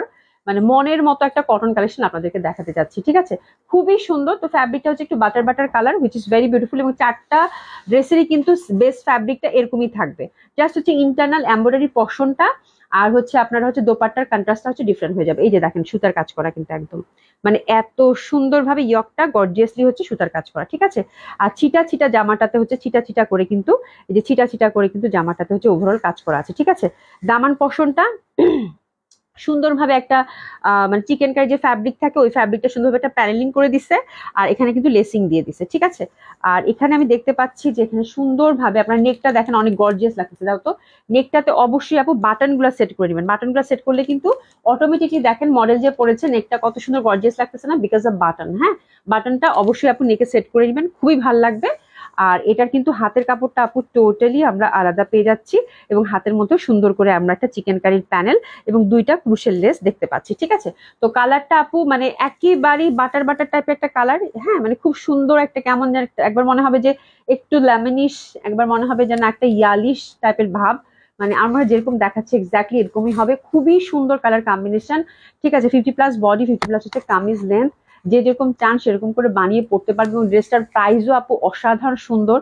মানে মনের মতো একটা কটন কালেকশন আপনাদেরকে দেখাতে যাচ্ছি, ঠিক আছে? খুবই সুন্দর। তো ফ্যাব্রিকটা হচ্ছে একটু butter butter colour, which is very beautiful. এবং চারটা ড্রেসেরই কিন্তু বেস্ট ফ্যাব্রিকটা এরকমই থাকবে। জাস্ট হচ্ছে ইন্টারনাল এমব্রয়ডারি পশনটা আর হচ্ছে আপনারা হচ্ছে দোপাট্টার কন্ট্রাস্টটা হচ্ছে ডিফারেন্ট হয়ে যাবে। এই যে দেখেন সুতার কাজ করা কিন্তু একদম, মানে এত সুন্দরভাবে ইয়কটা গর্জিয়াসলি হচ্ছে সুতার কাজ করা, ঠিক আছে? আর ছিটা ছিটা জামাটাতে হচ্ছে ছিটা ছিটা করে কিন্তু, এই যে ছিটা ছিটা করে কিন্তু জামাটাতে হচ্ছে ওভারঅল কাজ করা আছে, ঠিক আছে? দামান পশনটা সুন্দরভাবে একটা মানে চিকেন কারি যে ফ্যাব্রিক থাকে, ওই ফ্যাব্রিকটা সুন্দরভাবে একটা প্যানেলিং করে দিছে। আর এখানে কিন্তু লেসিং দিয়ে দিছে, ঠিক আছে? আর এখানে আমি দেখতে পাচ্ছি যে এখানে সুন্দরভাবে আপনার নেকটা দেখেন, অনেক গর্জিয়াস লাগতেছে। দাও তো নেকটাতে অবশ্যই আপু বাটন গুলা সেট করে নেবেন। বাটন গুলা সেট করলে কিন্তু অটোমেটিকলি দেখেন মডেল যে পড়েছে নেকটা কত সুন্দর গর্জিয়াস লাগতেছে না, বিকজ অফ বাটন। হ্যাঁ, বাটনটা অবশ্যই আপু নেকে সেট করে নেবেন, খুবই ভালো লাগবে। আর এটার কিন্তু হাতের কাপড়টা আপু টোটালি আমরা আলাদা পেয়ে যাচ্ছি, এবং হাতের মধ্যে সুন্দর করে আমরা একটা চিকেন কারির প্যানেল এবং দুইটা ক্রুশের লেস দেখতে পাচ্ছি, ঠিক আছে? তো কালারটা আপু মানে একেবারেই বাটার বাটার টাইপের একটা কালার। হ্যাঁ, মানে খুব সুন্দর একটা, কেমন যেন একবার মনে হবে যে একটু লেমনিশ, একবার মনে হবে যেন একটা ইয়ালিশ টাইপের ভাব। মানে আমরা যেরকম দেখাচ্ছি এক্স্যাক্টলি এরকমই হবে। খুবই সুন্দর কালার কম্বিনেশন, ঠিক আছে? 50+ বডি, 50+ হচ্ছে কামিজ লেন্থ। যে যেরকম চান সেরকম করে বানিয়ে পড়তে পারবে। এবং ড্রেসটার প্রাইসও আপু অসাধারণ সুন্দর।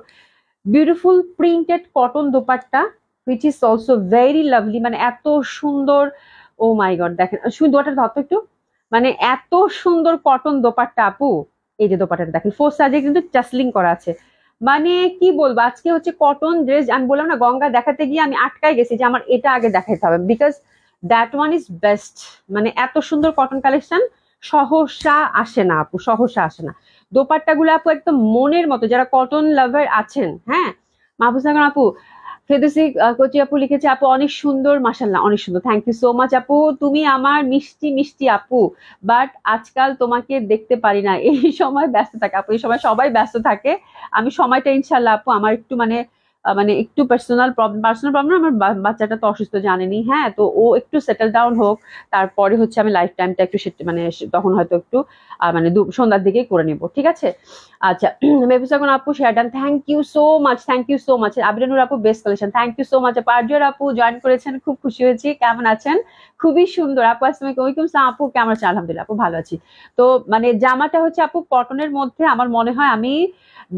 Beautiful printed cotton dupatta, which is also very lovely, মানে এত সুন্দর। ও মাই গড, দেখেন শুধু দোপাট্টা ধরতো একটু, মানে এত সুন্দর কটন দোপাট্টা আপু। এই যে দোপাট্টাটা দেখেন, ফোর সাইজে কিন্তু টাসলিং করা আছে। মানে কি বলবো, আজকে হচ্ছে কটন ড্রেস। আমি বললাম না, গঙ্গা দেখাতে গিয়ে আমি আটকায় গেছি যে আমার এটা আগে দেখাতে হবে, because that one is best. মানে এত সুন্দর কটন কালেকশন সহসা আসে না আপু, সহসা আসে না। দোপাট্টা গুলো আপু একদম মনের মতো, যারা কটন লাভার আছেন। হ্যাঁ, মাহফুজ আপু ফেরদৌসী কোচি আপু লিখেছে, আপু অনেক সুন্দর, মাশাল্লাহ অনেক সুন্দর, থ্যাংক ইউ সো মাচ আপু, তুমি আমার মিষ্টি মিষ্টি আপু, বাট আজকাল তোমাকে দেখতে পারি না, এই সময় ব্যস্ত থাকে আপু, এই সময় সবাই ব্যস্ত থাকে, আমি সময়টা ইনশাল্লাহ আপু আমার একটু মানে একটু পার্সোনাল প্রবলেম, আমার বাচ্চাটা তো অসুস্থ জানেনি, হ্যাঁ, তো ও একটু সেটেল ডাউন হোক, তারপরে হচ্ছে আমি লাইফ টাইমটা একটু তখন হয়তো একটু মানে সন্ধ্যার দিকেই করে নেব, ঠিক আছে। আচ্ছা, মেহফুজাগুন আপু share done, thank you so much, thank you so much. আবিরানুর আপু best collection, thank you so much. পারজোর আপু জয়েন করেছেন, খুব খুশি হয়েছি, কেমন আছেন? খুবই সুন্দর আপু, আসসালামু আলাইকুম সালাম আপু, কেমন আছেন? আলহামদুলিল্লাহ আপু ভালো আছি। তো মানে জামাটা হচ্ছে আপু কটনের মধ্যে, আমার মনে হয় আমি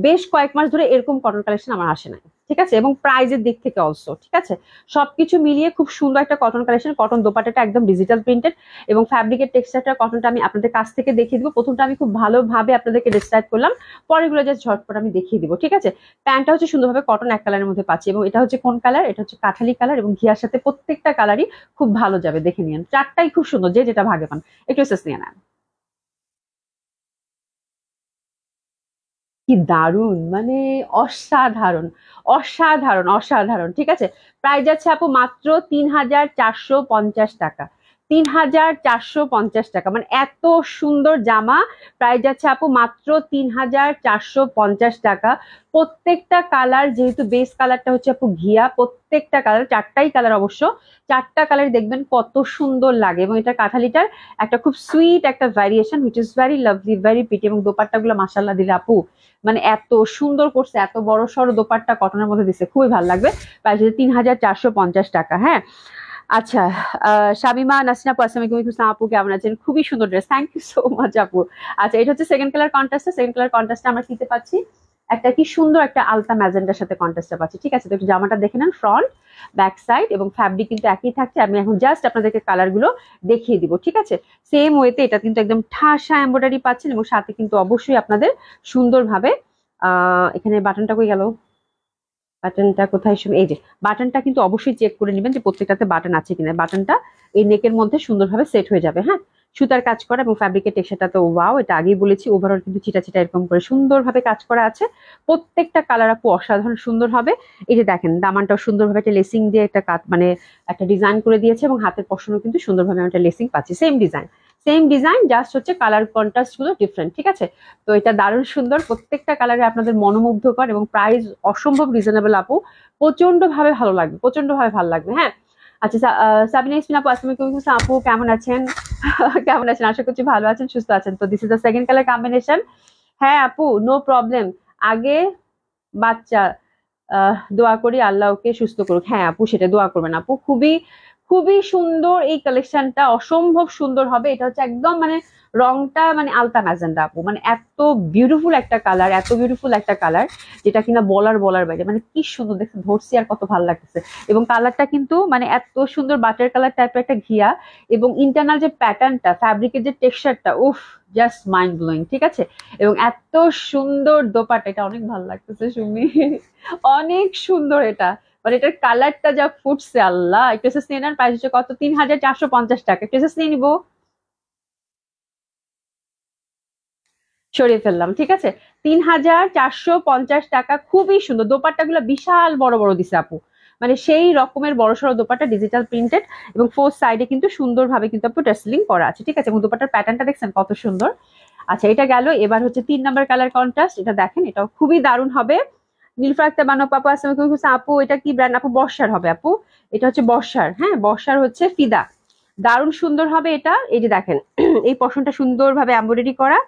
বেশ কয়েক মাস ধরে এরকম কটন কালেকশন আমার আসে নাই, ঠিক আছে, এবং প্রাইজের দিক থেকে অলসো, ঠিক আছে, সবকিছু মিলিয়ে খুব সুন্দর একটা কটন কালেকশন। কটন দোপাট্টাটা একদম ডিজিটাল প্রিন্টেড এবং ফ্যাব্রিকের টেক্সচারটা, কটনটা আমি আপনাদের কাছ থেকে দেখিয়ে দিব। প্রথমটা আমি খুব ভালোভাবে আপনাদেরকে ডিসক্রাইব করলাম, পরেরগুলো জাস্ট ঝটপট আমি দেখিয়ে দিব, ঠিক আছে। প্যান্টটা হচ্ছে সুন্দরভাবে কটন এক কালারের মধ্যে পাচ্ছি, এবং এটা হচ্ছে কোন কালার? এটা হচ্ছে কাঠালি কালার, এবং ঘিয়ার সাথে প্রত্যেকটা কালারই খুব ভালো যাবে, দেখে নিন, চারটাই খুব সুন্দর, যে যেটা ভাগে পান একটু এসেস নিয়ে নেন। কি দারুণ, মানে অসাধারণ, অসাধারণ, অসাধারণ, ঠিক আছে। প্রাইস যাচ্ছে আপু মাত্র 3450 টাকা, 3450 টাকা, মানে এত সুন্দর জামা। প্রাইস যাচ্ছে আপু মাত্র 3450 টাকা। প্রত্যেকটা কালার, যেহেতু বেস কালারটা হচ্ছে আপু ঘিয়া, প্রত্যেকটা কালার, চারটাই কালার অবশ্য, চারটা কালার দেখবেন কত সুন্দর লাগে, এবং এটা কাঁঠালিটার একটা খুব সুইট একটা variation, which is very lovely, very pretty, এবং দোপাট্টা গুলো মাসাল্লাহ দিলে আপু মানে এত সুন্দর করছে, এত বড় সড়ো দোপাট্টা কটনের মধ্যে দিচ্ছে, খুবই ভালো লাগবে। প্রাইস হচ্ছে 3450 টাকা, হ্যাঁ। আচ্ছা, শামিমা নাসরিন আপু, আসসালামু আলাইকুম, আপু কেমন আছেন? খুবই সুন্দর dress, thank you so much আপু। আচ্ছা, এটা হচ্ছে second colour contrast, second colour কন্ট্রাস্টে আমরা কিতে পাচ্ছি একটা কি সুন্দর একটা আলতা ম্যাজেন্ডার সাথে কন্ট্রাস্টটা পাচ্ছি, ঠিক আছে। তো একটু জামাটা দেখে নেন, ফ্রন্ট ব্যাক সাইড এবং ফ্যাব্রিক কিন্তু একই থাকছে, আমি এখন জাস্ট আপনাদেরকে কালার গুলো দেখিয়ে দিব, ঠিক আছে। সেম ওয়েতে এটা কিন্তু একদম ঠাসা এমব্রয়ডারি পাচ্ছেন, এবং সাথে কিন্তু অবশ্যই আপনাদের সুন্দরভাবে এখানে বাটনটা কই গেল, বাটনটা কোথায় শুনে, এই যে বাটনটা কিন্তু অবশ্যই চেক করে নেবেন যে প্রত্যেকটাতে বাটন আছে কিনা, বাটনটা এই নেকের মধ্যে সুন্দরভাবে সেট হয়ে যাবে, হ্যাঁ। সুতার কাজ করা এবং ফ্যাব্রিকের টেক্সচারটা তো ওয়াও, এটা আগেই বলেছি, ওভারঅল কিন্তু চিটা চিটা এরকম করে সুন্দরভাবে কাজ করা আছে। প্রত্যেকটা কালার আপু অসাধারণ সুন্দর হবে। এই যে দেখেন দামানটাও সুন্দরভাবে একটা লেসিং দিয়ে একটা কাট মানে একটা ডিজাইন করে দিয়েছে, এবং হাতের পশনও কিন্তু সুন্দরভাবে একটা লেসিং পাচ্ছি, same design, same design, just হচ্ছে কালার কন্ট্রাস্ট গুলো ডিফারেন্ট, ঠিক আছে। তো এটা দারুণ সুন্দর, প্রত্যেকটা কালারে আপনাদের মনোমুগ্ধকর, এবং প্রাইস অসম্ভব রিজনেবল আপু, প্রচন্ড ভাবে ভালো লাগবে, প্রচন্ড ভাবে ভালো লাগবে, হ্যাঁ। আচ্ছা, সাবিনা ইসমিন আপু, আসসালামু আলাইকুম আপু, কেমন আছেন? কেমন আছেন? আশা করছি ভালো আছেন, সুস্থ আছেন। তো this is the second colour combination. হ্যাঁ আপু, নো প্রবলেম। আগে বাচ্চা, দোয়া করি আল্লাহ ওকে সুস্থ করুক। হ্যাঁ আপু, সেটা দোয়া করবেন আপু, খুবই খুবই সুন্দর এই কালেকশনটা, অসম্ভব সুন্দর হবে। এটা হচ্ছে একদম মানে রংটা মানে আলতা ম্যাজেন্ডা আপু, মানে এত বিউটিফুল একটা কালার, এত বিউটিফুল একটা কালার, যেটা কিনা বলার বাইরে, মানে কি সুন্দর দেখতে, ধরছি আর কত ভালো লাগতেছে। এবং কালারটা কিন্তু মানে এত সুন্দর বাটার কালার টাইপের একটা ঘিয়া, এবং ইন্টারনাল যে প্যাটার্নটা, ফ্যাব্রিকের যে টেক্সচারটা, উফ, জাস্ট মাইন্ড ব্লোয়িং, ঠিক আছে। এবং এত সুন্দর দোপাট্টা, এটা অনেক ভালো লাগতেছে সুমি, অনেক সুন্দর এটা, মানে এটার কালারটা যা ফুটছে, আল্লাহ। একটু এসেস নিয়ে নেন, প্রাইস হচ্ছে কত? 3450 টাকা, একটু এসেস নিয়ে নিবো, সরিয়ে ফেললাম, ঠিক আছে। 3450 টাকা, খুবই সুন্দর দোপাট্টা গুলো, বিশাল বড় বড় দিছে আপু, মানে সেই রকমের বড় সড়ো দোপাট্টা, ডিজিটাল প্রিন্টেড, এবং ফোর সাইডে কিন্তু সুন্দরভাবে কিন্তু আপু টাসেলিং করা আছে, ঠিক আছে। এবং দোপাট্টার প্যাটার্নটা দেখছেন কত সুন্দর। আচ্ছা, এটা গেল, এবার হচ্ছে 3 নাম্বার কালার কন্ট্রাস্ট, এটা দেখেন, এটাও খুবই দারুণ হবে। নীলফা আক্তার বানো আপু, আসসালামু আলাইকুম আপু, এটা কি ব্র্যান্ড আপু? বর্ষার হবে আপু, এটা হচ্ছে বর্ষার, হ্যাঁ, বর্ষার হচ্ছে ফিদা, দারুণ সুন্দর হবে এটা। এই যে দেখেন, এই পশনটা সুন্দরভাবে এমব্রয়ডারি করা,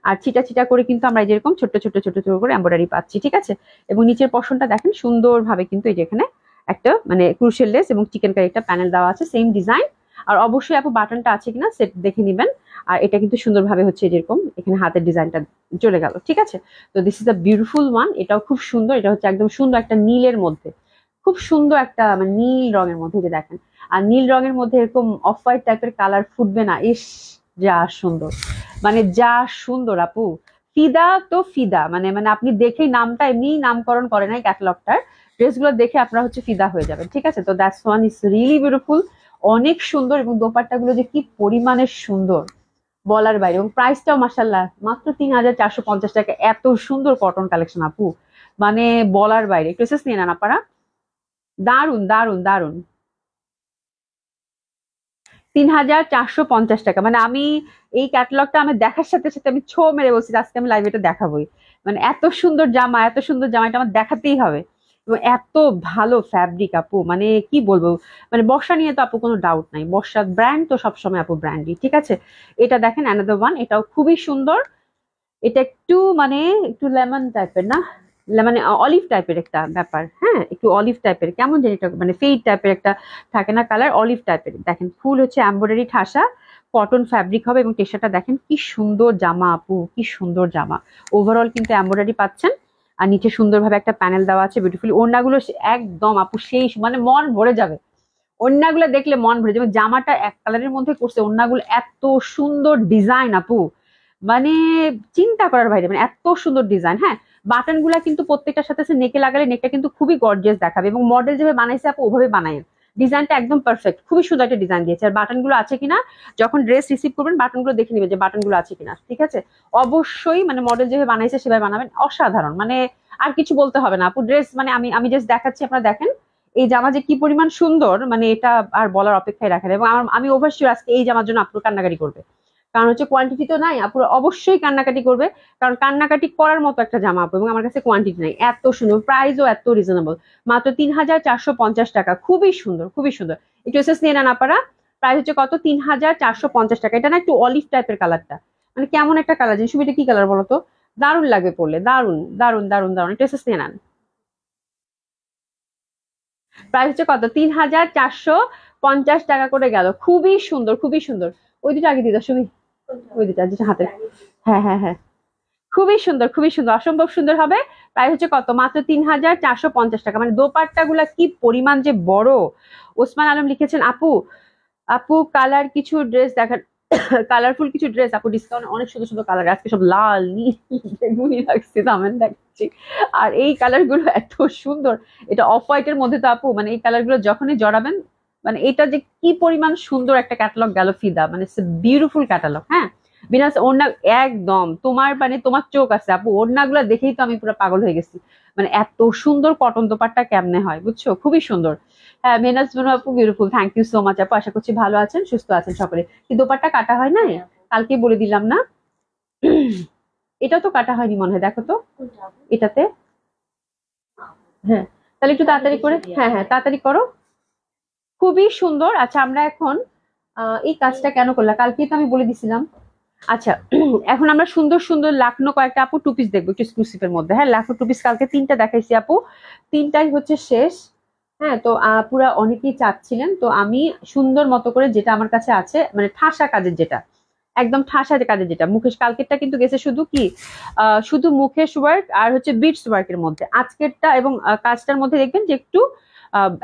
আর ছিটা ছিটা করে কিন্তু আমরা যেরকম ছোট্ট ছোট্ট ছোট্ট ছোট করে এমব্রয়ডারি পাচ্ছি, ঠিক আছে। এবং নিচের পশনটা দেখেন সুন্দরভাবে কিন্তু এই যে এখানে একটা মানে ক্রুশিয়াল লেস এবং চিকেন কারি একটা প্যানেল দেওয়া আছে, সেম ডিজাইন। আর অবশ্যই আপু বাটনটা আছে কিনা সেট দেখে নিবেন। আর এটা কিন্তু সুন্দরভাবে হচ্ছে যেরকম এখানে হাতের ডিজাইনটা চলে গেল, ঠিক আছে। তো this is a beautiful one, এটাও খুব সুন্দর, এটা হচ্ছে একদম সুন্দর একটা নীলের মধ্যে, খুব সুন্দর একটা মানে নীল রঙের মধ্যে, যে দেখেন, আর নীল রঙের মধ্যে এরকম অফ হোয়াইট টাইপের কালার ফুটবে না, ইস, যা সুন্দর, মানে যা সুন্দর আপু। ফিদা তো ফিদা, মানে মানে আপনি দেখেই নামটা এমনি নামকরণ করে নাই ক্যাটালগটার, ড্রেসগুলো দেখে আপনারা হচ্ছে ফিদা হয়ে যাবেন, ঠিক আছে। তো that's one is really beautiful, অনেক সুন্দর, এবং দোপাট্টা গুলো যে কি পরিমাণের সুন্দর, বলার বাইরে। এবং প্রাইসটাও মাসাল্লাহ মাত্র 3450 টাকা, এত সুন্দর কটন কালেকশন আপু, মানে বলার বাইরে। একটু এসেস নিয়ে নেন আপনারা। দারুন দারুন দারুন। 3,450 টাকা, মানে আমি এই ক্যাটালগটা আমি দেখার সাথে সাথে আমি ছো মেরে বলছি যে আজকে আমি লাইভে এটা দেখাবোই। মানে এত সুন্দর জামা, এত সুন্দর জামা, এটা আমার দেখাতেই হবে। এবং এত ভালো ফ্যাব্রিক আপু, মানে কি বলবো, মানে বর্ষা নিয়ে তো আপু কোনো ডাউট নাই, বর্ষার ব্র্যান্ড তো সবসময় আপু ব্র্যান্ডই, ঠিক আছে। এটা দেখেন অ্যানাদার ওয়ান, এটাও খুবই সুন্দর। এটা একটু মানে একটু লেমন টাইপের না, মানে অলিভ টাইপের একটা ব্যাপার, হ্যাঁ একটু অলিভ টাইপের, কেমন জানি একটা মানে ফেড টাইপের একটা থাকে না কালার, অলিভ টাইপের। দেখেন ফুল হচ্ছে এমব্রয়ডারি ঠাসা, কটন ফ্যাব্রিক হবে, এবং টেক্সচারটা দেখেন কি সুন্দর জামা আপু, কি সুন্দর জামা। ওভারঅল কিন্তু এমব্রয়ডারি পাচ্ছেন, আর নিচে সুন্দরভাবে একটা প্যানেল দেওয়া আছে বিউটিফুলি। ওড়নাগুলো একদম আপু সেই মানে মন ভরে যাবে, ওড়নাগুলো দেখলে মন ভরে যাবে। জামাটা এক কালারের মধ্যে করছে, ওড়নাগুলো এত সুন্দর ডিজাইন আপু, মানে চিন্তা করার বাইরে, মানে এত সুন্দর ডিজাইন। হ্যাঁ, বাটন গুলা কিন্তু প্রত্যেকটার সাথে নেকে লাগালে নেকটা কিন্তু খুবই গর্জিয়াস দেখাবে, এবং মডেল যেভাবে বানাইছে আপু ওভাবে বানায়, ডিজাইনটা একদম পারফেক্ট, খুবই সুন্দর একটা ডিজাইন দিয়েছে। আর বাটন গুলো আছে কিনা যখন ড্রেস রিসিভ করবেন বাটন গুলো দেখে নেবেন যে বাটন গুলো আছে কিনা, ঠিক আছে। অবশ্যই মানে মডেল যেভাবে বানাইছে সেভাবে বানাবেন, অসাধারণ, মানে আর কিছু বলতে হবে না আপু। ড্রেস মানে আমি আমি জাস্ট দেখাচ্ছি, আপনারা দেখেন এই জামা যে কি পরিমাণ সুন্দর, মানে এটা আর বলার অপেক্ষায় রাখেন। এবং আমি ওভারশিওর আজকে এই জামার জন্য আপু কান্নাকাটি করবে, কারণ হচ্ছে কোয়ান্টিটি তো নাই আপু, অবশ্যই কান্নাকাটি করবে, কারণ কান্নাকাটি করার মতো একটা জামা আপু, এবং আমার কাছে কোয়ান্টিটি নাই। এত সুন্দর, প্রাইসও এত রিজনেবল, মাত্র 3,450 টাকা, খুবই সুন্দর, খুবই সুন্দর। একটু এসেস নিয়ে নেন আপনারা। প্রাইস হচ্ছে কত, 3,450 টাকা। এটা না একটু অলিভ টাইপের কালারটা, মানে কেমন একটা কালার, জিনিস এটা কি কালার বলো তো, দারুণ লাগবে পড়লে, দারুণ দারুণ দারুণ দারুণ। একটু এসেস নিয়ে নেন। প্রাইস হচ্ছে কত, 3,450 টাকা করে গেল, খুবই সুন্দর, খুবই সুন্দর। ওই দুটো আগে দিদা সুমি, ওই দুটো যেটা হাতে, হ্যাঁ হ্যাঁ হ্যাঁ, খুবই সুন্দর, খুবই সুন্দর, অসম্ভব সুন্দর হবে। প্রাইস হচ্ছে কত, মাত্র 3,450 টাকা। মানে দোপাট্টা গুলা কি পরিমাণ যে বড়। ওসমান আলম লিখেছেন আপু, আপু কালার কিছু ড্রেস দেখান, কালারফুল কিছু ড্রেস আপু, ডিসকাউন্ট অনেক সুন্দর সুন্দর কালার, আজকে সব লাল নীল বেগুনি লাগছে, দামেন দেখছি। আর এই কালার গুলো এত সুন্দর, এটা অফ হোয়াইট এর মধ্যে তো আপু, মানে এই কালার গুলো যখনই জড়াবেন, মানে এটা যে কি পরিমাণ সুন্দর একটা ক্যাটালগ গেল ফিদা, মানে বিউটিফুল ক্যাটালগ। হ্যাঁ, বিনাস ওড়না একদম তোমার, মানে তোমার চোখ আছে আপু, ওড়না গুলা দেখেই তো আমি পুরো পাগল হয়ে গেছি। মানে এত সুন্দর কটন দোপাট্টা কেমনে হয় বুঝছো, খুবই সুন্দর। হ্যাঁ মেনাজ বানু আপু beautiful, thank you so much আপু, আশা করছি ভালো আছেন, সুস্থ আছেন সকলে। কি দোপাট্টা কাটা হয় নাই, কালকে বলে দিলাম না। এটাও তো কাটা হয়নি মনে হয়, দেখো তো এটাতে। হ্যাঁ, তাহলে একটু তাড়াতাড়ি করে, হ্যাঁ হ্যাঁ তাড়াতাড়ি করো, খুবই সুন্দর। আচ্ছা আমরা এখন এই কাজটা কেন করলাম, কালকেই তো আমি বলে দিছিলাম। আচ্ছা, এখন আমরা সুন্দর সুন্দর লাখনো কয়েকটা আপু টু পিস দেখবো একটু এক্সক্লুসিভের মধ্যে। হ্যাঁ, লাখনো টু পিস কালকে 3টা দেখাইছি আপু, 3টাই হচ্ছে শেষ। হ্যাঁ, তো পুরা অনেকেই চাচ্ছিলেন, তো আমি সুন্দর মতো করে যেটা আমার কাছে আছে, মানে ঠাসা কাজের যেটা, একদম ঠাসা কাজের যেটা, মুকেশ কালকেরটা কিন্তু গেছে শুধু কি শুধু মুকেশ ওয়ার্ক আর হচ্ছে বিটস ওয়ার্কের মধ্যে, আজকেরটা এবং কাজটার মধ্যে দেখবেন যে একটু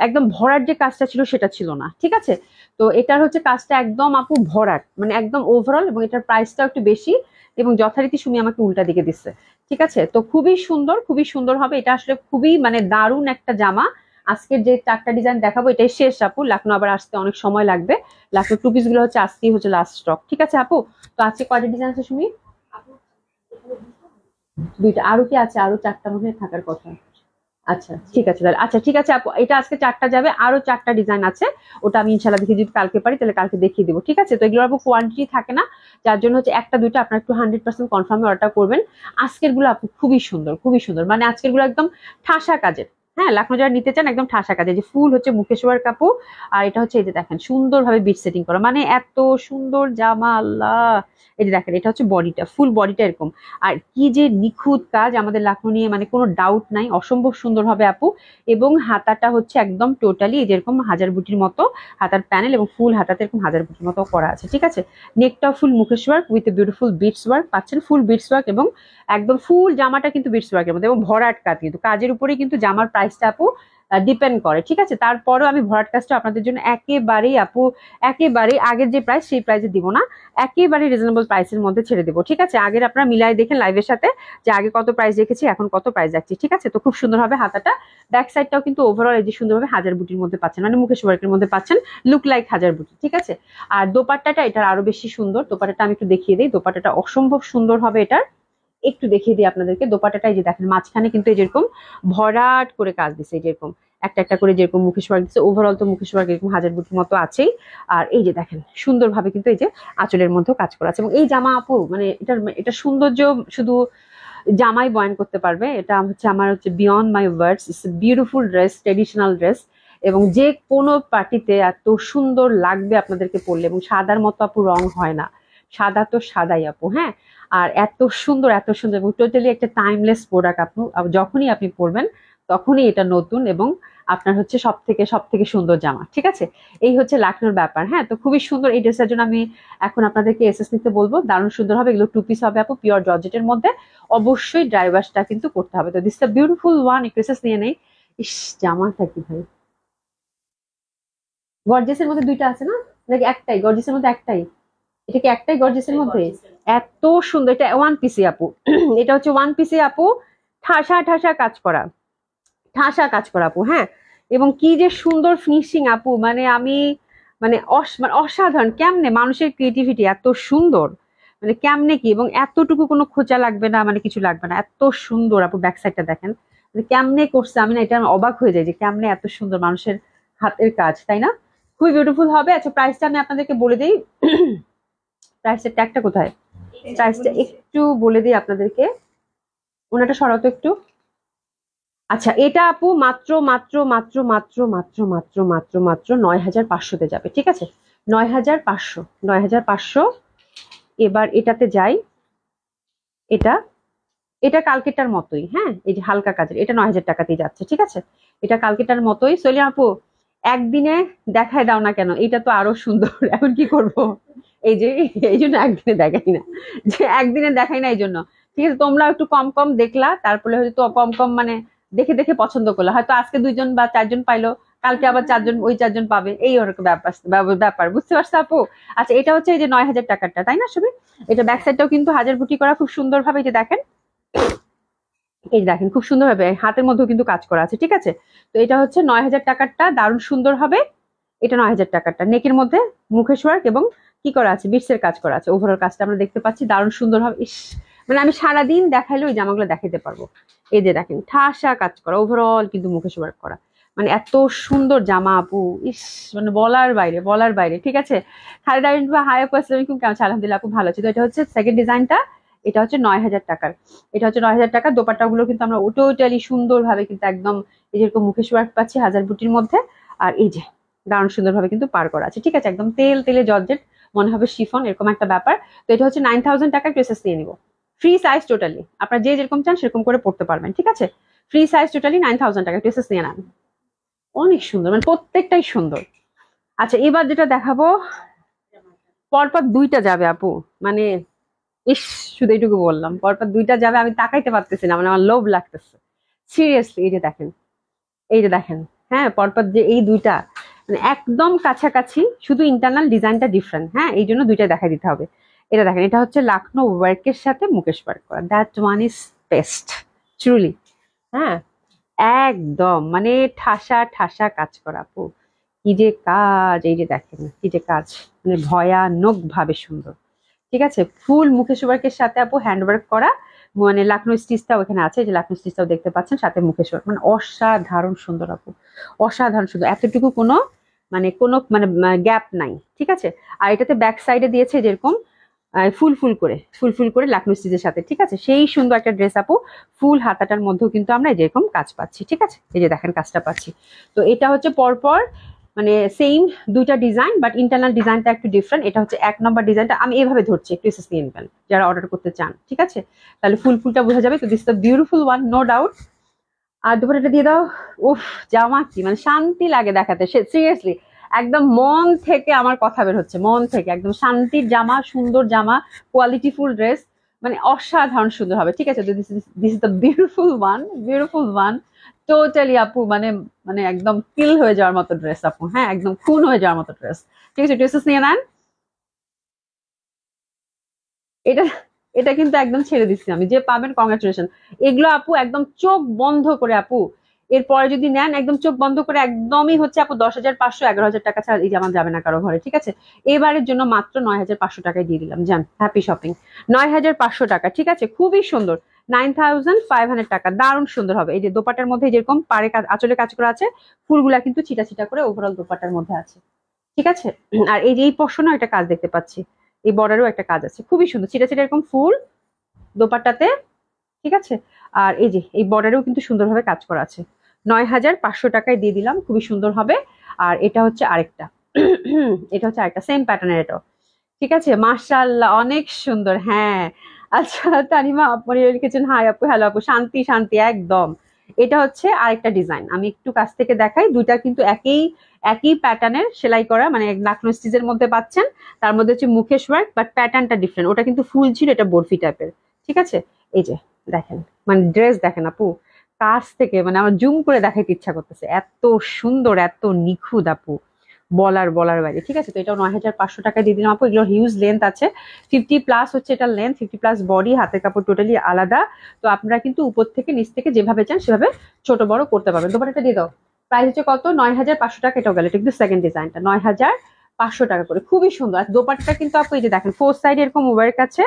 একদম ভরাট যে কাজটা ছিল সেটা ছিল না, ঠিক আছে। তো এটার হচ্ছে কাজটা একদম আপু ভরাট, মানে একদম ওভারঅল, এবং এটার প্রাইসটাও একটু বেশি, এবং যথারীতি সুমি আমাকে উল্টা দিকে দিচ্ছে, ঠিক আছে। তো খুবই সুন্দর, খুবই সুন্দর হবে এটা, আসলে খুবই মানে দারুণ একটা জামা। আজকের যে 4টা ডিজাইন দেখাবো এটাই শেষ আপু, লাখনো আবার আসতে অনেক সময় লাগবে। লাখনো টু পিস গুলো হচ্ছে আজকেই হচ্ছে লাস্ট স্টক, ঠিক আছে আপু। তো আজকে কয়টা ডিজাইন আছে সুমি, 2টা, আরো কি আছে, আরো 4টা মনে হয় থাকার কথা। আচ্ছা ঠিক আছে তাহলে, আচ্ছা ঠিক আছে আপু, এটা আজকে 4টা যাবে, আরো 4টা ডিজাইন আছে, ওটা আমি ইনশাল্লাহ দেখি যদি কালকে পারি তাহলে কালকে দেখিয়ে দেবো, ঠিক আছে। তো এগুলো আপু কোয়ান্টিটি থাকে না, যার জন্য হচ্ছে 1টা 2টা আপনার একটু 100% কনফার্মে অর্ডার করবেন। আজকের গুলো আপু খুবই সুন্দর, খুবই সুন্দর, মানে আজকের গুলো একদম ঠাসা কাজের। হ্যাঁ, লাখনো যারা নিতে চান একদম ঠাসা কাজে, যে ফুল হচ্ছে মুকেশ্বর কাপু, আর এটা হচ্ছে এই যে দেখেন সুন্দরভাবে বিট সেটিং করা, মানে এত সুন্দর জামা, আল্লাহ। এই যে দেখেন এটা হচ্ছে বডিটা, ফুল বডিটা এরকম, আর কি যে নিখুঁত কাজ আমাদের লাখনো নিয়ে, মানে কোনো ডাউট নাই, অসম্ভব সুন্দর হবে আপু। এবং হাতাটা হচ্ছে একদম টোটালি যেরকম হাজার বুটির মতো হাতার প্যানেল, এবং ফুল হাতাতে এরকম হাজার বুটির মতো করা আছে, ঠিক আছে। নেকটা full mukaish work with beautiful beads work পাচ্ছেন, ফুল বিটস ওয়ার্ক, এবং একদম ফুল জামাটা কিন্তু বিটস ওয়ার্কের মধ্যে, এবং ভরাট কাজ, কিন্তু কাজের উপরেই কিন্তু জামার প্রাইসটা আপু ডিপেন্ড করে, ঠিক আছে। তারপরেও আমি ভরাট কাজটা আপনাদের জন্য একেবারেই আপু, একেবারে আগের যে প্রাইস সেই প্রাইসে দিব না, একেবারে রিজনেবল প্রাইসের মধ্যে ছেড়ে দেবো, ঠিক আছে। আগের আপনারা মিলাই দেখেন লাইভের সাথে, যে আগে কত প্রাইস রেখেছি এখন কত প্রাইস রাখছি, ঠিক আছে। তো খুব সুন্দর হবে হাতাটা, ব্যাক সাইডটাও কিন্তু ওভারঅল এই যে সুন্দরভাবে হাজার বুটির মধ্যে পাচ্ছেন, মানে মুকেশ ওয়ার্কের মধ্যে পাচ্ছেন, লুক লাইক হাজার বুটি, ঠিক আছে। আর দোপাট্টাটা এটার আরো বেশি সুন্দর, দোপাট্টাটা আমি একটু দেখিয়ে দিই, দোপাট্টাটা অসম্ভব সুন্দর হবে এটার। একটু দেখিয়ে দিই আপনাদেরকে। দোপাট্টাটা এই যে দেখেন মাঝখানে কিন্তু এই যেরকম ভরাট করে কাজ দিছে, এই যেরকম একটা একটা করে যেরকম মুখেশ ওয়ার্ক দিচ্ছে, ওভারঅল তো মুখেশ ওয়ার্ক এরকম হাজার বুটির মতো আছেই। আর এই যে দেখেন সুন্দরভাবে কিন্তু এই যে আঁচলের মধ্যেও কাজ করা আছে। এবং এই জামা আপু মানে এটা সৌন্দর্য শুধু জামাই বয়ান করতে পারবে। এটা হচ্ছে আমার হচ্ছে beyond my words, it's a beautiful dress, traditional dress, এবং যে কোনো পার্টিতে এত সুন্দর লাগবে আপনাদেরকে পরলে। এবং সাদার মতো আপু রং হয় না, সাদা তো সাদাই আপু, হ্যাঁ। আর এত সুন্দর এবং টোটালি একটা টাইমলেস প্রোডাক্ট আপু। যখনই আপনি পরবেন তখনই এটা নতুন এবং আপনার হচ্ছে সব থেকে সুন্দর জামা, ঠিক আছে। এই হচ্ছে লাখনোর ব্যাপার, হ্যাঁ। তো খুবই সুন্দর এই ড্রেসের জন্য আমি এখন আপনাদেরকে এসএস নিতে বলবো। দারুণ সুন্দর হবে, এগুলো টু পিস হবে আপু, পিওর জর্জেটের মধ্যে। অবশ্যই ড্রাই ওয়াশটা কিন্তু করতে হবে। তো দিস দ্য বিউটিফুল ওয়ান, একটু এসএস নিয়ে নেই। ইস, জামাটা কি ভাই, গর্জিয়াসের মধ্যে দুইটা আছে না নাকি একটাই? গর্জিয়াসের মধ্যে একটাই, এটা কি একটাই গর্জিয়াসের মধ্যে? এত সুন্দর, এটা ওয়ান পিসি আপু। এটা হচ্ছে ওয়ান পিসি আপু, ঠাসা ঠাসা কাজ করা, ঠাসা কাজ করা আপু, হ্যাঁ। এবং কি যে সুন্দর ফিনিশিং আপু, মানে আমি মানে অসাধারণ। কেমনে মানুষের ক্রিয়েটিভিটি এত সুন্দর, মানে কেমনে কি, এবং এতটুকু কোনো খোঁচা লাগবে না, মানে কিছু লাগবে না, এত সুন্দর আপু। ব্যাক সাইডটা দেখেন, মানে কেমনে করছে, আমি না এটা অবাক হয়ে যাই যে কেমনে এত সুন্দর মানুষের হাতের কাজ, তাই না? খুবই বিউটিফুল হবে। আচ্ছা প্রাইসটা আমি আপনাদেরকে বলে দিই। প্রাইসের ট্যাগটা কোথায়? প্রাইসটা একটু বলে দিই আপনাদেরকে, ওনাটা সরাতো একটু। আচ্ছা এটা আপু মাত্র মাত্র মাত্র মাত্র মাত্র মাত্র মাত্র মাত্র 9,500-তে যাবে, ঠিক আছে। 9,500, 9,500। এবার এটাতে যাই, এটা এটা কালকেটার মতোই, হ্যাঁ। এই যে হালকা কাজের, এটা 9,000 টাকাতেই যাচ্ছে, ঠিক আছে। এটা কালকেটার মতোই। সলিয়া আপু একদিনে দেখায় দাও না কেন, এটা তো আরো সুন্দর। এখন কি করব, এই যে এই জন্য একদিনে দেখাই না, যে একদিনে দেখাই না এই জন্য। ঠিক আছে, তোমরা একটু কম কম দেখলা, তারপরে হয়তো তো কম কম মানে দেখে দেখে পছন্দ করলা, হয়তো আজকে 2জন বা 4জন পাইলো, কালকে আবার 4জন, ওই 4জন পাবে, এই ওরকম ব্যাপার বুঝতে পারছো আপু? আচ্ছা এটা হচ্ছে এই যে 9,000 টাকারটা, তাই না সবই? এটা ব্যাক সাইডটাও কিন্তু হাজার বুটি করা খুব সুন্দর ভাবে, এই যে দেখেন, এই যে দেখেন খুব সুন্দর ভাবে হাতের মধ্যেও কিন্তু কাজ করা আছে, ঠিক আছে। তো এটা হচ্ছে 9,000 টাকারটা, দারুণ সুন্দর হবে। এটা 9,000 টাকারটা, নেকের মধ্যে মুখেশ ওয়ার্ক এবং কি করা আছে, বিটসের কাজ করা আছে। ওভারঅল কাজটা আমরা দেখতে পাচ্ছি, দারুণ সুন্দর হবে। ইস, মানে আমি সারাদিন দেখাইলে ওই জামাগুলো দেখাইতে পারবো। এই যে দেখেন ঠাসা কাজ করা, ওভারঅল কিন্তু মুখেশ ওয়ার্ক করা, মানে এত সুন্দর জামা আপু, ইস, মানে বলার বাইরে, বলার বাইরে, ঠিক আছে। খালেদা হাই আপু, আসসালামু আলাইকুম, কেমন আছেন? আলহামদুলিল্লাহ আপু ভালো আছি। তো এটা হচ্ছে সেকেন্ড ডিজাইনটা, এটা হচ্ছে 9,000 টাকার। এটা হচ্ছে 9,000 টাকা। দোপাট্টা গুলো কিন্তু আমরা টোটালি সুন্দর ভাবে কিন্তু একদম এই যেরকম মুখেশ ওয়ার্ক পাচ্ছি হাজার বুটির মধ্যে। আর এই যে দারুণ সুন্দরভাবে কিন্তু পার করা আছে, ঠিক আছে। একদম তেল তেলে জর্জেট, মনে হবে শিফন, এরকম একটা ব্যাপার। তো এটা হচ্ছে 9,000 টাকার, ড্রেসেস নিয়ে নিবো। ফ্রি সাইজ টোটালি, আপনার যে যেরকম চান সেরকম করে পড়তে পারবেন, ঠিক আছে। ফ্রি সাইজ টোটালি 9,000 টাকা, ড্রেসেস নিয়ে নেন। অনেক সুন্দর, মানে প্রত্যেকটাই সুন্দর। আচ্ছা এবার যেটা দেখাবো, পরপর দুইটা যাবে আপু, মানে ইস, শুধু এইটুকু বললাম, পরপর দুইটা যাবে, আমি তাকাইতে পারতেছি না, মানে আমার লোভ লাগতেছে সিরিয়াসলি। এই যে দেখেন, এই যে দেখেন, হ্যাঁ, পরপর যে এই দুইটা মানে একদম কাছাকাছি, শুধু ইন্টারনাল ডিজাইনটা ডিফারেন্ট, হ্যাঁ, এই জন্য দুইটা দেখা দিতে হবে। এটা দেখেন, এটা হচ্ছে লাখনো ওয়ার্কের সাথে মুকেশ ওয়ার্ক করা, that one is best truly, হ্যাঁ। একদম মানে ঠাসা ঠাসা কাজ করা আপু, কি যে কাজ, এই যে দেখেন কি যে কাজ, মানে ভয়ানক ভাবে সুন্দর, ঠিক আছে। ফুল মুখেশ ওয়ার্কের সাথে আপু হ্যান্ড ওয়ার্ক করা, মানে লাকনো স্টিচটাও এখানে আছে, যে লাকনো স্টিচটাও দেখতে পাচ্ছেন, সাথে মুখেশ ওয়ার্ক, মানে অসাধারণ সুন্দর আপু, অসাধারণ সুন্দর। এতটুকু কোনো গ্যাপ নাই, ঠিক আছে। আর এটাতে ব্যাক সাইডে দিয়েছে যেরকম ফুল ফুল করে লাকনো স্টিচের সাথে, ঠিক আছে। সেই সুন্দর একটা ড্রেস আপু, ফুল হাতাটার মধ্যেও কিন্তু আমরা যেরকম কাজ পাচ্ছি, ঠিক আছে। এই যে দেখেন কাজটা পাচ্ছি। তো এটা হচ্ছে পরপর মানে সেম দুইটা ডিজাইন, বাট ইন্টারনাল ডিজাইনটা একটু ডিফারেন্ট। এটা হচ্ছে 1 নম্বর ডিজাইনটা, আমি এভাবে ধরছি, একটু এসেস নিয়ে নেবেন যারা অর্ডার করতে চান, ঠিক আছে। তাহলে ফুলটা বোঝা যাবে। তো this the beautiful one, no doubt. আর দুপুরটা দিয়ে দাও। উফ, জামা কি মানে শান্তি লাগে দেখাতে, সিরিয়াসলি একদম মন থেকে আমার কথা বের হচ্ছে, মন থেকে একদম শান্তির জামা, সুন্দর জামা, কোয়ালিটিফুল ড্রেস, মানে অসাধারণ সুন্দর হবে, ঠিক আছে। This is the beautiful one, beautiful one, totally আপু, মানে মানে একদম কিল হয়ে যাওয়ার মতো ড্রেস আপু, হ্যাঁ, একদম খুন হয়ে যাওয়ার মতো ড্রেস, ঠিক আছে। ড্রেসেস নিয়ে নেন। এটা এটা কিন্তু একদম ছেড়ে দিচ্ছি আমি, যে পাবেন কংগ্রাচুলেশন। এগুলো আপু একদম চোখ বন্ধ করে আপু, এরপরে যদি নেন একদম চোখ বন্ধ করে একদমই হচ্ছে আপু 10,500 11,000 টাকা ছাড়া এই জামা যাবে না কারো ঘরে, ঠিক আছে? এবারের জন্য মাত্র 9,500 টাকায় দিয়ে দিলাম, যান হ্যাপি শপিং। 9,500 টাকা, ঠিক আছে, খুবই সুন্দর। 9,500 টাকা, দারুণ সুন্দর হবে। এই যে দোপাটার মধ্যে যেরকম পাড়ে কাজ, আঁচলে কাজ করা আছে, ফুলগুলা কিন্তু ছিটা ছিটা করে ওভারঅল দোপাটার মধ্যে আছে, ঠিক আছে? আর এই যে এই পশনেও একটা কাজ দেখতে পাচ্ছি, এই বর্ডারেও একটা কাজ আছে, খুবই সুন্দর, ছিটা ছিটা এরকম ফুল দোপাট্টাতে, ঠিক আছে? আর এই যে এই বর্ডারেও কিন্তু সুন্দরভাবে কাজ করা আছে। 9,500 টাকায় দিয়ে দিলাম, খুবই সুন্দর হবে। আর এটা হচ্ছে আরেকটা এটা হচ্ছে আরেকটা সেম প্যাটার্নের, এটাও ঠিক আছে। মাশাআল্লাহ, অনেক সুন্দর। হ্যাঁ, আচ্ছা তানিমা আপনি লিখেছেন হাই আপু, হ্যালো আপু, শান্তি শান্তি একদম। এটা হচ্ছে আরেকটা ডিজাইন, আমি একটু কাছ থেকে দেখাই। দুইটা কিন্তু একই একই প্যাটার্নের সেলাই করা, মানে লাখনো স্টিচের মধ্যে পাচ্ছেন। তার মধ্যে হচ্ছে মুখেশ ওয়ার্ক, বাট প্যাটার্নটা ডিফারেন্ট। ওটা কিন্তু ফুল ছিল, এটা বরফি টাইপের, ঠিক আছে? এই যে দেখেন, মানে ড্রেস দেখেন আপু, কাছ থেকে মানে আমার জুম করে দেখাইতে ইচ্ছা করতেছে, এত সুন্দর, এত নিখুঁত আপু, বলার বাইরে, ঠিক আছে? তো এটা 9,500 টাকা দিয়ে দিলাম আপু। এগুলো হিউজ লেন্থ আছে, 50+ হচ্ছে এটা লেন্থ, 50+ বডি, হাতের কাপড় টোটালি আলাদা। তো আপনারা কিন্তু উপর থেকে নিচ থেকে যেভাবে চান সেভাবে ছোট বড় করতে পারবেন। দোপাট্টাটা দিয়ে দাও। প্রাইস হচ্ছে কত? 9,500 টাকা। এটাও গেল, এটা কিন্তু সেকেন্ড ডিজাইনটা 9,500 টাকা করে, খুবই সুন্দর। আর দোপাট্টাটা কিন্তু আপু এই যে দেখেন, ফোর সাইড এরকম ওভারের কাছে,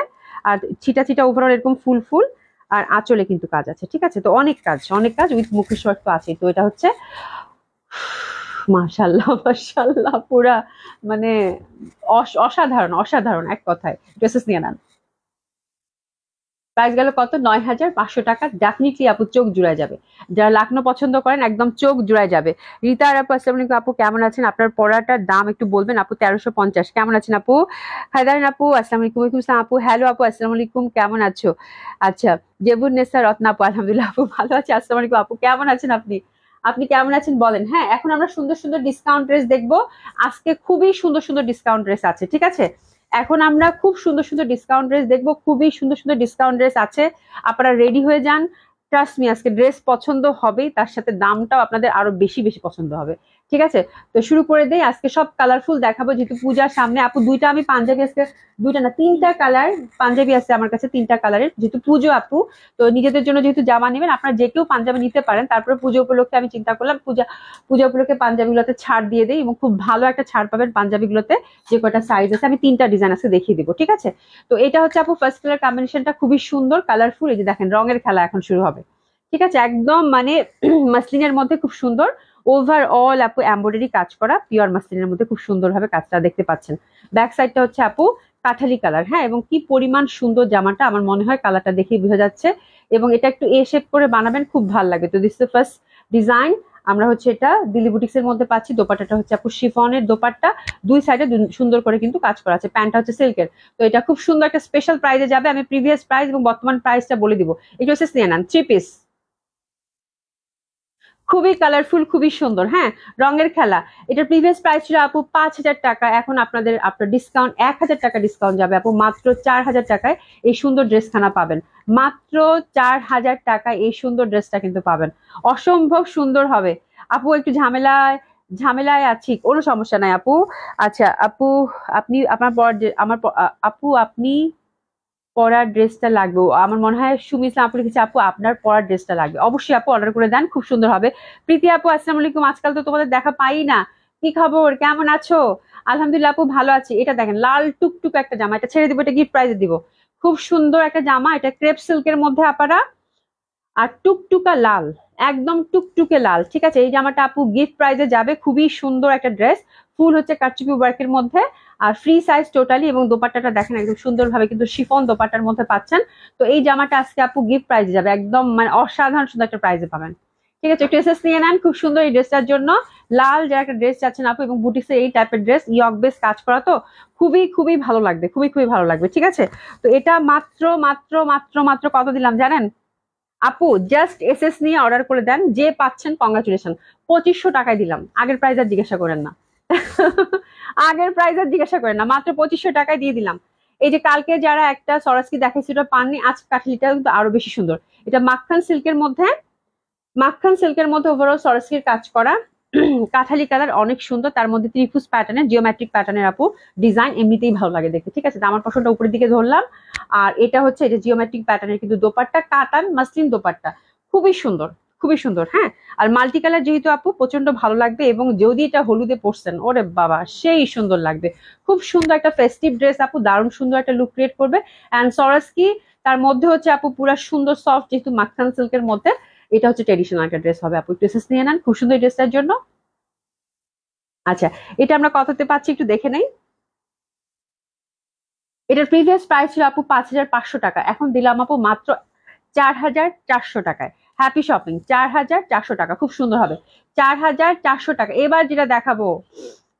আর ছিটা ছিটা ওভারঅল এরকম ফুল ফুল, আর আঁচলে কিন্তু কাজ আছে, ঠিক আছে? তো অনেক কাজ, অনেক কাজ উইথ মুখেশ ওয়ার্ক তো আছে। তো এটা হচ্ছে মাশাল্লাহ মাশাল্লাহ, পুরা মানে অসাধারণ অসাধারণ এক কথায়। ড্রেসেস নিয়ে নেন। প্রাইস গেল কত? 9,500 টাকা। ডেফিনেটলি আপু চোখ জুড়ায় যাবে, যারা লাকনো পছন্দ করেন একদম চোখ জুড়ায় যাবে। রীতা আর আপু, আসসালামু আলাইকুম আপু, কেমন আছেন? আপনার পড়াটার দাম একটু বলবেন আপু? 1350। কেমন আছেন আপু? হায়দারিন আপু, আসসালামু আলাইকুম। ওয়ালাইকুম আসসালাম আপু, হ্যালো আপু, আসসালামু আলাইকুম, কেমন আছো? আচ্ছা, জেবুন নেসা রত্না আপু, আলহামদুলিল্লাহ আপু ভালো আছি। আসসালামু আলাইকুম আপু, কেমন আছেন আপনি? আপনি কেমন আছেন বলেন। হ্যাঁ, এখন আমরা সুন্দর সুন্দর ডিসকাউন্ট ড্রেস দেখবো। আজকে খুবই সুন্দর সুন্দর ডিসকাউন্ট ড্রেস আছে, ঠিক আছে? এখন আমরা খুব সুন্দর সুন্দর ডিসকাউন্ট ড্রেস দেখবো, খুবই সুন্দর সুন্দর ডিসকাউন্ট ড্রেস আছে। আপনারা রেডি হয়ে যান, ট্রাস্ট মি, আজকে ড্রেস পছন্দ হবেই, তার সাথে দামটাও আপনাদের আরো বেশি বেশি পছন্দ হবে, ঠিক আছে? তো শুরু করে দেই। আজকে সব কালারফুল দেখাবো, যেহেতু পূজার সামনে আপু। দুইটা আমি পাঞ্জাবি আজকে, দুইটা না তিনটা কালার পাঞ্জাবি আছে আমার কাছে, তিনটা কালারের, যেহেতু পুজো আপু। তো নিজেদের জন্য যেহেতু জামা নেবেন, আপনারা যে কেউ পাঞ্জাবি নিতে পারেন। তারপরে পুজো উপলক্ষে আমি চিন্তা করলাম পূজা উপলক্ষে পাঞ্জাবিগুলোতে ছাড় দিয়ে দেই, এবং খুব ভালো একটা ছাড় পাবেন পাঞ্জাবিগুলোতে। যে কয়টা সাইজ আছে আমি তিনটা ডিজাইন আছে দেখিয়ে দিব, ঠিক আছে? তো এটা হচ্ছে আপু ফার্স্ট কালার কম্বিনেশনটা খুবই সুন্দর, কালারফুল। এই যে দেখেন, রঙের খেলা এখন শুরু হবে, ঠিক আছে? একদম মানে মাসলিনের মধ্যে খুব সুন্দর, ওভারঅল আপু এমব্রয়ডারি কাজ করা, পিওর মাসলিনের মধ্যে খুব সুন্দরভাবে কাজটা দেখতে পাচ্ছেন। ব্যাক সাইডটা হচ্ছে আপু কাঠালি কালার, হ্যাঁ, এবং কি পরিমাণ সুন্দর জামাটা, আমার মনে হয় কালারটা দেখেই বোঝা যাচ্ছে। এবং এটা একটু এ শেপ করে বানাবেন, খুব ভালো লাগবে। তো দিস দ্য ফার্স্ট ডিজাইন। আমরা হচ্ছে এটা দিল্লি বুটিক্স এর মধ্যে পাচ্ছি। দোপাট্টাটা হচ্ছে আপু শিফনের দোপাট্টা, দুই সাইডে সুন্দর করে কিন্তু কাজ করা আছে। প্যান্টটা হচ্ছে সিল্কের। তো এটা খুব সুন্দর একটা স্পেশাল প্রাইসে যাবে। আমি প্রিভিয়াস প্রাইস এবং বর্তমান প্রাইসটা বলে দিব। এটা হচ্ছে নিয়ে নেন, 3 পিস, খুবই কালারফুল, খুবই সুন্দর। হ্যাঁ, রঙের খেলা। এটার প্রিভিয়াস প্রাইস ছিল আপু 5,000 টাকা। এখন আপনার ডিসকাউন্ট 1,000 টাকা ডিসকাউন্ট যাবে আপু, মাত্র 4,000 টাকায় এই সুন্দর ড্রেসখানা পাবেন। মাত্র 4,000 টাকায় এই সুন্দর ড্রেসটা কিন্তু পাবেন, অসম্ভব সুন্দর হবে আপু। একটু ঝামেলায় আছি, কোনো সমস্যা নাই আপু। আচ্ছা আপু, আপনি আপনার পর আপু আপনি পরার ড্রেসটা লাগবে, আমার মনে হয় সুমি ইসলাম আপু লিখেছে আপু আপনার পরার ড্রেসটা লাগবে। অবশ্যই আপু অর্ডার করে দেন, খুব সুন্দর হবে। প্রীতি আপু, আসসালামু আলাইকুম। আজকাল তো তোমাদের দেখা পাই না, কি খবর, কেমন আছো? আলহামদুলিল্লাহ আপু, ভালো আছি। এটা দেখেন, লাল টুকটুক একটা জামা, এটা ছেড়ে দিব, এটা গিফট প্রাইজে দিব। খুব সুন্দর একটা জামা, এটা ক্রেপ সিল্কের মধ্যে আপারা, আর টুকটুকা লাল, একদম টুকটুকে লাল, ঠিক আছে? এই জামাটা আপু গিফট প্রাইজে যাবে, খুবই সুন্দর একটা ড্রেস। ফুল হচ্ছে কারচুপি ওয়ার্কের মধ্যে, আর ফ্রি সাইজ টোটালি। এবং দোপাট্টাটা দেখেন, একদম সুন্দরভাবে কিন্তু শিফন দোপাট্টার মধ্যে পাচ্ছেন। তো এই জামাটা আজকে আপু গিফট প্রাইজে যাবে, একদম মানে অসাধারণ সুন্দর একটা প্রাইজে পাবেন, ঠিক আছে? একটু এসএস নিয়ে নেন, খুব সুন্দর এই ড্রেসটার জন্য। লাল যারা একটা ড্রেস চাচ্ছেন আপু, এবং বুটিক্সে এই টাইপের ড্রেস ইয়ক বেস কাজ করা, তো খুবই খুবই ভালো লাগবে, খুবই খুবই ভালো লাগবে, ঠিক আছে? তো এটা মাত্র মাত্র মাত্র মাত্র কত দিলাম জানেন আপু? জাস্ট এসএস নিয়ে অর্ডার করে দেন, যে পাচ্ছেন কংগ্রাচুলেশন। 2,500 টাকায় দিলাম, আগের প্রাইস আর জিজ্ঞাসা করেন না আগের প্রাইস আর জিজ্ঞাসা করেন না, মাত্র 2,500 টাকায় দিয়ে দিলাম। এই যে কালকে যারা একটা সরাসকি দেখাইছি ওটা পাননি, আজ কাঠলিটা কিন্তু আরো বেশি সুন্দর। এটা মাখন সিল্কের মধ্যে ওভারঅল সরাসকির কাজ করা, কাঠালি কালার, অনেক সুন্দর। তার মধ্যে ত্রিভুজ প্যাটার্নের, জিওমেট্রিক প্যাটার্নের আপু ডিজাইন, এমনিতেই ভালো লাগে দেখতে, ঠিক আছে? আমার পছন্দটা উপরের দিকে ধরলাম। আর এটা হচ্ছে এটা জিওমেট্রিক প্যাটার্নের, কিন্তু দোপাট্টা কাতান মাসলিন দোপাট্টা, খুবই সুন্দর, খুবই সুন্দর। হ্যাঁ, আর মাল্টি কালার যেহেতু আপু প্রচন্ড ভালো লাগবে, এবং যদি এটা হলুদে পরছেন ওরে বাবা সেই সুন্দর লাগবে। খুব সুন্দর একটা ফেস্টিভ ড্রেস আপু, দারুণ সুন্দর একটা লুক ক্রিয়েট করবে। অ্যান্ড সরাসকি তার মধ্যে হচ্ছে আপু পুরা সুন্দর সফট, যেহেতু মাখন সিল্কের মধ্যে, এটা হচ্ছে ট্রেডিশনাল একটা ড্রেস হবে আপু। একটু এসেস নিয়ে নেন খুব সুন্দর ড্রেসটার জন্য। আচ্ছা, এটা আমরা কততে পাচ্ছি একটু দেখে নেই। এটার প্রিভিয়াস প্রাইস ছিল আপু 5,500 টাকা, এখন দিলাম আপু মাত্র 4,400 টাকায়। হ্যাপি শপিং, 4,400 টাকা, খুব সুন্দর হবে। 4,400 টাকা। এবার যেটা দেখাবো,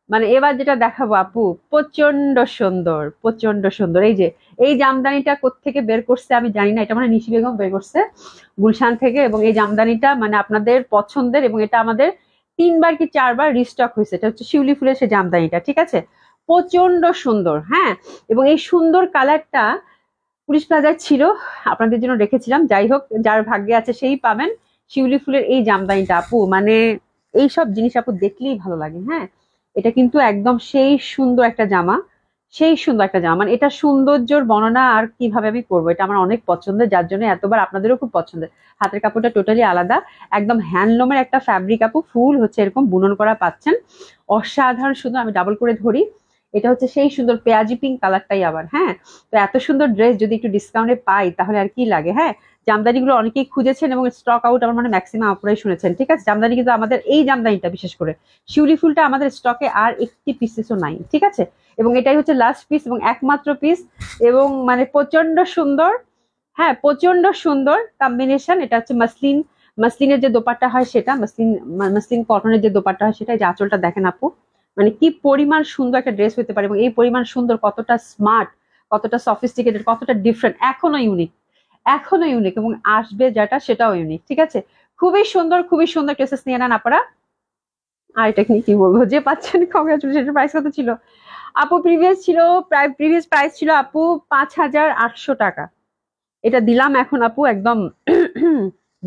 মানে এবার যেটা দেখাবো আপু, প্রচন্ড সুন্দর, প্রচন্ড সুন্দর। এই যে এই জামদানিটা কোত্থেকে বের করছে আমি জানি না, এটা মানে নিশি বেগম বের করছে গুলশান থেকে, এবং এই জামদানিটা মানে আপনাদের পছন্দের, এবং এটা আমাদের 3বার কি 4বার রিস্টক হয়েছে। এটা হচ্ছে শিউলি ফুলের সে জামদানিটা, ঠিক আছে, প্রচন্ড সুন্দর। হ্যাঁ, এবং এই সুন্দর কালারটা পুলিশ প্লাজায় ছিল, আপনাদের জন্য রেখেছিলাম। যাই হোক, যার ভাগ্যে আছে সেই পাবেন শিউলি ফুলের এই জামদানিটা আপু। মানে এইসব জিনিস আপু দেখলেই ভালো লাগে। হ্যাঁ, এটা কিন্তু একদম সেই সুন্দর একটা জামা, সেই সুন্দর একটা জামা। মানে এটা সৌন্দর্যর বর্ণনা আর কিভাবে আমি করবো, এটা আমার অনেক পছন্দের, যার জন্য এতবার আপনাদেরও খুব পছন্দের। হাতের কাপড়টা টোটালি আলাদা, একদম হ্যান্ডলুমের একটা ফ্যাব্রিক আপু, ফুল হচ্ছে এরকম বুনন করা পাচ্ছেন, অসাধারণ সুন্দর। আমি ডাবল করে ধরি, এটা হচ্ছে সেই সুন্দর পেঁয়াজি পিঙ্ক কালারটাই আবার। হ্যাঁ, তো এত সুন্দর ড্রেস যদি একটু ডিসকাউন্টে পাই তাহলে আর কি লাগে। হ্যাঁ, জামদানিগুলো অনেকেই খুঁজেছেন এবং স্টক আউট, আমার মানে ম্যাক্সিমাম আপনারাই শুনেছেন, ঠিক আছে। জামদানি কিন্তু আমাদের এই জামদানিটা বিশেষ করে শিউলি ফুলটা আমাদের স্টকে আর একটি পিসেসও নাই, ঠিক আছে। এবং এটাই হচ্ছে লাস্ট পিস এবং একমাত্র পিস, এবং মানে প্রচন্ড সুন্দর। হ্যাঁ, প্রচন্ড সুন্দর কম্বিনেশন। এটা হচ্ছে মাসলিন, মাসলিনের যে দোপাট্টা হয় সেটা, মাসলিন মাসলিন কটনের যে দোপাট্টা হয় সেটা। এই যে আঁচলটা দেখেন আপু, মানে কি পরিমাণ সুন্দর একটা ড্রেস হতে পারে, এবং এই পরিমাণ সুন্দর, কতটা স্মার্ট, কতটা সফিস্টিকেটেড, কতটা ডিফারেন্ট, এখনো ইউনিক, এখনো ইউনিক, এবং আসবে যেটা সেটাও ইউনিক, ঠিক আছে। খুবই সুন্দর, খুবই সুন্দর ড্রেসেস নিয়ে নেন আপনারা। আর এটা নিয়ে কি বলবো, যে পাচ্ছেন কংগ্রাচুলেশন। প্রাইস কত ছিল আপু? প্রিভিয়াস প্রাইস ছিল আপু 5,800 টাকা। এটা দিলাম এখন আপু একদম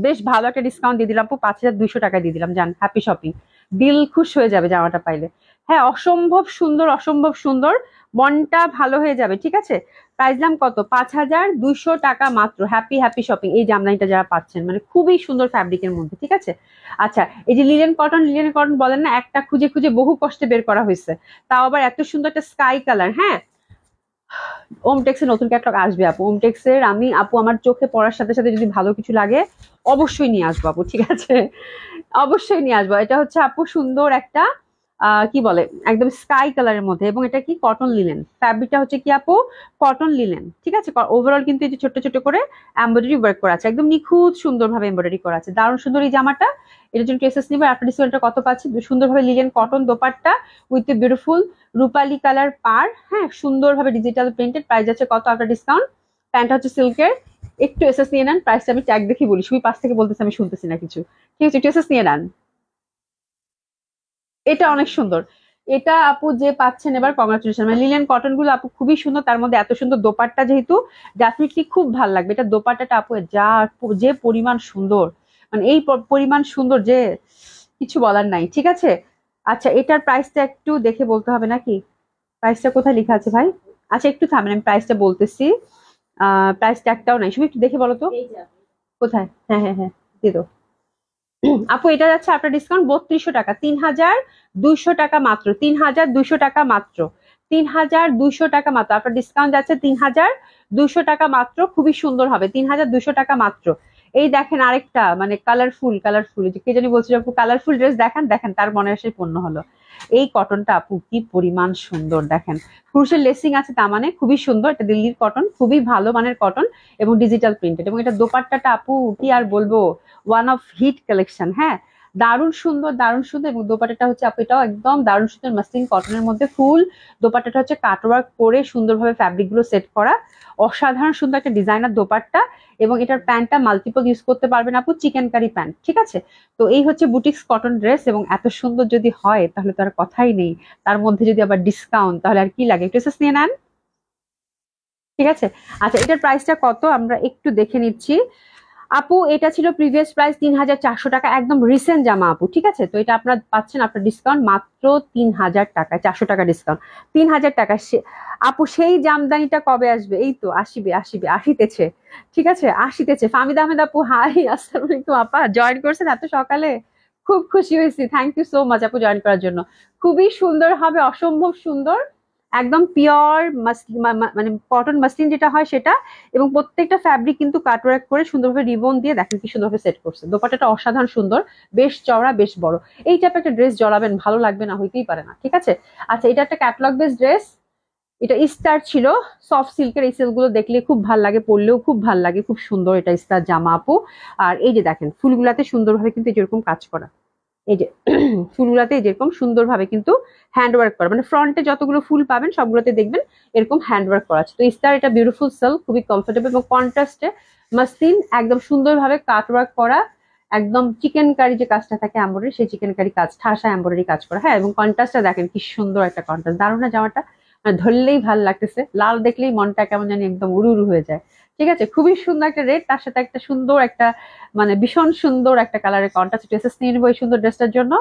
বেশ ভালো একটা ডিসকাউন্ট দিয়ে দিলাম আপু, 5,200 টাকা দিয়ে দিলাম। জান, হ্যাপি শপিং, দিল খুশ হয়ে যাবে জামাটা পাইলে। হ্যাঁ, অসম্ভব সুন্দর, অসম্ভব সুন্দর, মনটা ভালো হয়ে যাবে, ঠিক আছে। প্রাইস দাম কত? 5,200 টাকা মাত্র। Happy happy shopping. এই জামদানিটা যারা পাচ্ছেন, মানে খুবই সুন্দর ফ্যাব্রিকের মধ্যে, ঠিক আছে। আচ্ছা, এই যে লিলেন কটন, লিলেন কটন বলেন না, একটা খুঁজে খুঁজে বহু কষ্টে বের করা হয়েছে, তাও আবার এত সুন্দর একটা স্কাই কালার। হ্যাঁ, ওমটেক্স এর নতুন ক্যাটালগ আসবে আপু। ওমটেক্স এর আমি আপু আমার চোখে পড়ার সাথে সাথে যদি ভালো কিছু লাগে অবশ্যই নিয়ে আসবো আপু, ঠিক আছে, অবশ্যই নিয়ে আসবো। এটা হচ্ছে আপু সুন্দর একটা কি বলে, একদম স্কাই কালারের মধ্যে, এবং এটা কি কটন লিনেন, ফ্যাব্রিকটা হচ্ছে কি আপু কটন লিনেন, ঠিক আছে। ওভারঅল কিন্তু এই যে ছোট ছোট করে এমব্রয়ডারি ওয়ার্ক করা আছে, একদম নিখুঁত সুন্দরভাবে এমব্রয়ডারি করা আছে, দারুণ সুন্দর এই জামাটা। এটার জন্য কেসেস নিবে। আপনার ডিসকাউন্টটা কত পাচ্ছি? সুন্দরভাবে linen cotton dupatta with beautiful রূপালি কালার পার। হ্যাঁ, সুন্দরভাবে ডিজিটাল প্রিন্টেড। প্রাইস আছে কত আপনার ডিসকাউন্ট? প্যান্টটা হচ্ছে সিল্কের। একটু এসএস নিয়ে নেন, প্রাইসটা আমি ট্যাগ দেখি বলি, শুধু পাশ থেকে বলতেছি, আমি শুনতেছি না কিছু, ঠিক আছে। একটু এসএস নিয়ে নেন। এটা অনেক সুন্দর। এটা আপু যে পাচ্ছেন এবার কংগ্রাচুলেশন। মানে লিনেন কটন গুলো আপু খুবই সুন্দর, তার মধ্যে এত সুন্দর দোপাট্টা, যেহেতু ডেফিনেটলি খুব ভালো লাগবে। এটা দোপাট্টাটা আপু যা, যে পরিমাণ সুন্দর, মানে এই পরিমাণ সুন্দর যে কিছু বলার নাই, ঠিক আছে। আচ্ছা, এটার প্রাইসটা একটু দেখে বলতে হবে নাকি? প্রাইসটা কোথায় লেখা আছে ভাই? আচ্ছা, একটু থামেন, আমি প্রাইসটা বলতেছি। প্রাইস ট্যাগটাও নাই, শুধু একটু দেখে বলো তো কোথায়। হ্যাঁ হ্যাঁ হ্যাঁ, দিয়ে দাও। আপু এটা যাচ্ছে আপনার ডিসকাউন্ট 3,200 টাকা, 3,200 টাকা মাত্র, 3,200 টাকা মাত্র, 3,200 টাকা মাত্র। আপনার ডিসকাউন্ট যাচ্ছে 3,200 টাকা মাত্র, খুবই সুন্দর হবে, 3,200 টাকা মাত্র। এই দেখেন আরেকটা, মানে কালারফুল, কালারফুল, যে কে জানি বলছিল আপু কালারফুল ড্রেস দেখেন, দেখেন তার মনে আসে পণ্য হলো। এই কটনটা আপু কি পরিমাণ সুন্দর, দেখেন ক্রুশের লেসিং আছে, তা মানে খুবই সুন্দর। এটা দিল্লির কটন, খুবই ভালো মানের কটন, এবং ডিজিটাল প্রিন্টেড, এবং এটা দোপাট্টাটা আপু কি আর বলবো, ওয়ান অফ হিট কালেকশন। হ্যাঁ, দারুণ সুন্দর, দারুণ সুন্দর। এবং দোপাট্টাটা হচ্ছে আপু এটাও একদম দারুণ সুন্দর মাসলিন কটনের মধ্যে ফুল। দোপাট্টাটা হচ্ছে কাটওয়ার্ক করে সুন্দরভাবে ফ্যাব্রিক গুলো সেট করা, অসাধারণ সুন্দর একটা ডিজাইনার দোপাট্টা। এবং এটার প্যান্টটা মাল্টিপল ইউজ করতে পারবেন আপু, চিকেন কারি প্যান্ট, ঠিক আছে। তো এই হচ্ছে বুটিক্স কটন ড্রেস, এবং এত সুন্দর যদি হয় তাহলে তো আর কথাই নেই। তার মধ্যে যদি আবার ডিসকাউন্ট, তাহলে আর কি লাগে। ড্রেসেস নিয়ে নেন, ঠিক আছে। আচ্ছা, এটার প্রাইসটা কত আমরা একটু দেখে নিচ্ছি। আপু এটা ছিল প্রিভিয়াস প্রাইস 3400 টাকা, একদম রিসেন্ট জামা আপু, ঠিক আছে? তো এটা আপনারা পাচ্ছেন আপনার ডিসকাউন্ট মাত্র 3000 টাকায়, 400 টাকা ডিসকাউন্ট, 3000 টাকা। আপু সেই জামদানিটা কবে আসবে? এই তো আসিবে আসিবে, আসিতেছে, ঠিক আছে, আসিতেছে। ফাহমিদা আহমেদ আপু, হাই, আসসালামু আলাইকুম আপা, জয়েন করছেন এত সকালে, খুব খুশি হয়েছি। থ্যাংক ইউ সো মাচ আপু জয়েন করার জন্য। খুবই সুন্দর হবে, অসম্ভব সুন্দর, একদম পিওর মানে কটন মাসলিন যেটা হয় সেটা, এবং প্রত্যেকটা ফ্যাব্রিক কিন্তু কাটওয়ার্ক করে সুন্দরভাবে রিবন দিয়ে দেখেন কি সুন্দরভাবে সেট করছে। দোপাট্টাটা অসাধারণ সুন্দর, বেশ চওড়া, বেশ বড়। এই টাইপের একটা ড্রেস জড়াবেন, ভালো লাগবে না? হইতেই পারে না, ঠিক আছে? আচ্ছা, এটা একটা ক্যাটালগ বেস ড্রেস, এটা স্টার ছিল, সফট সিল্কের। এই সিল্ক গুলো দেখলে খুব ভাল লাগে, পরলেও খুব ভাল লাগে, খুব সুন্দর। এটা স্টার জামা আপু। আর এই যে দেখেন ফুলগুলাতে সুন্দরভাবে কিন্তু যেরকম কাজ করা, এই যে ফুলগুলাতে যেরকম সুন্দরভাবে কিন্তু হ্যান্ডওয়ার্ক করা, মানে ফ্রন্টে যতগুলো ফুল পাবেন সবগুলোতে দেখবেন এরকম হ্যান্ডওয়ার্ক করা আছে। তো স্টার এটা বিউটিফুল সিল্ক, খুবই কমফোর্টেবল, এবং কন্ট্রাস্টে মাসলিন একদম সুন্দরভাবে কাটওয়ার্ক করা, একদম চিকেন কারি যে কাজটা থাকে এমব্রয়ডারি, সেই চিকেন কারি কাজ, ঠাসা এমব্রয়ডারি কাজ করা, হ্যাঁ। এবং কন্ট্রাস্টটা দেখেন কি সুন্দর একটা কন্ট্রাস্ট, দারুণ না জামাটা? মানে ধরলেই ভাল লাগতেছে, লাল দেখলেই মনটা কেমন জানি একদম উড়ু উড়ু হয়ে যায়, ঠিক আছে? খুবই সুন্দর একটা রেড, তার সাথে একটা সুন্দর একটা মানে ভীষণ সুন্দর একটা কালারের কন্ট্রাস্ট ড্রেসেস নিয়ে নেবো এই সুন্দর ড্রেসটার জন্য।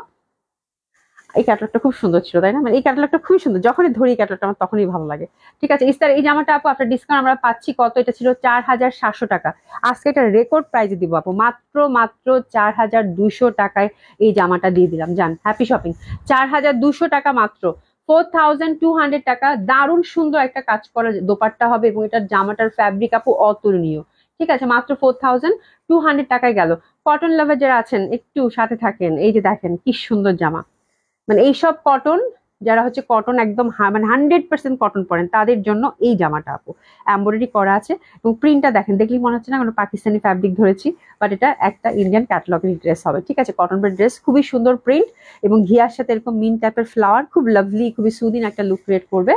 এই ক্যাটালগটা খুব সুন্দর ছিল, তাই না? মানে এই ক্যাটালগটা খুবই সুন্দর, যখনই ধরি এই ক্যাটালগটা আমার তখনই ভালো লাগে, ঠিক আছে? ইস্তার এই জামাটা আপু আপনার ডিসকাউন্ট আমরা পাচ্ছি কত? এটা ছিল 4700 টাকা, আজকে এটা রেকর্ড প্রাইজে দিব আপু, মাত্র মাত্র 4200 টাকায় এই জামাটা দিয়ে দিলাম। যান, হ্যাপি শপিং। 4200 টাকা মাত্র, 4200 টাকা। দারুণ সুন্দর একটা কাজ করা দোপাট্টা হবে, এবং এটার জামাটার ফ্যাব্রিক আপু অতুলনীয়, ঠিক আছে? মাত্র 4200 টাকায় গেল। কটন লাভার যারা আছেন একটু সাথে থাকেন, এই যে দেখেন কি সুন্দর জামা, মানে এইসব কটন, যারা হচ্ছে কটন একদম মানে 100% কটন পরেন তাদের জন্য এই জামাটা আপু। এমব্রয়ডারি করা আছে, এবং প্রিন্টটা দেখেন, দেখলেই মনে হচ্ছে না কোনো পাকিস্তানি ফ্যাব্রিক ধরেছি, বাট এটা একটা ইন্ডিয়ান ক্যাটালগের ড্রেস হবে, ঠিক আছে? কটন ড্রেস, খুবই সুন্দর প্রিন্ট, এবং ঘিয়ার সাথে এরকম মিন টাইপের ফ্লাওয়ার, খুব লাভলি, খুবই সুদিন একটা লুক ক্রিয়েট করবে।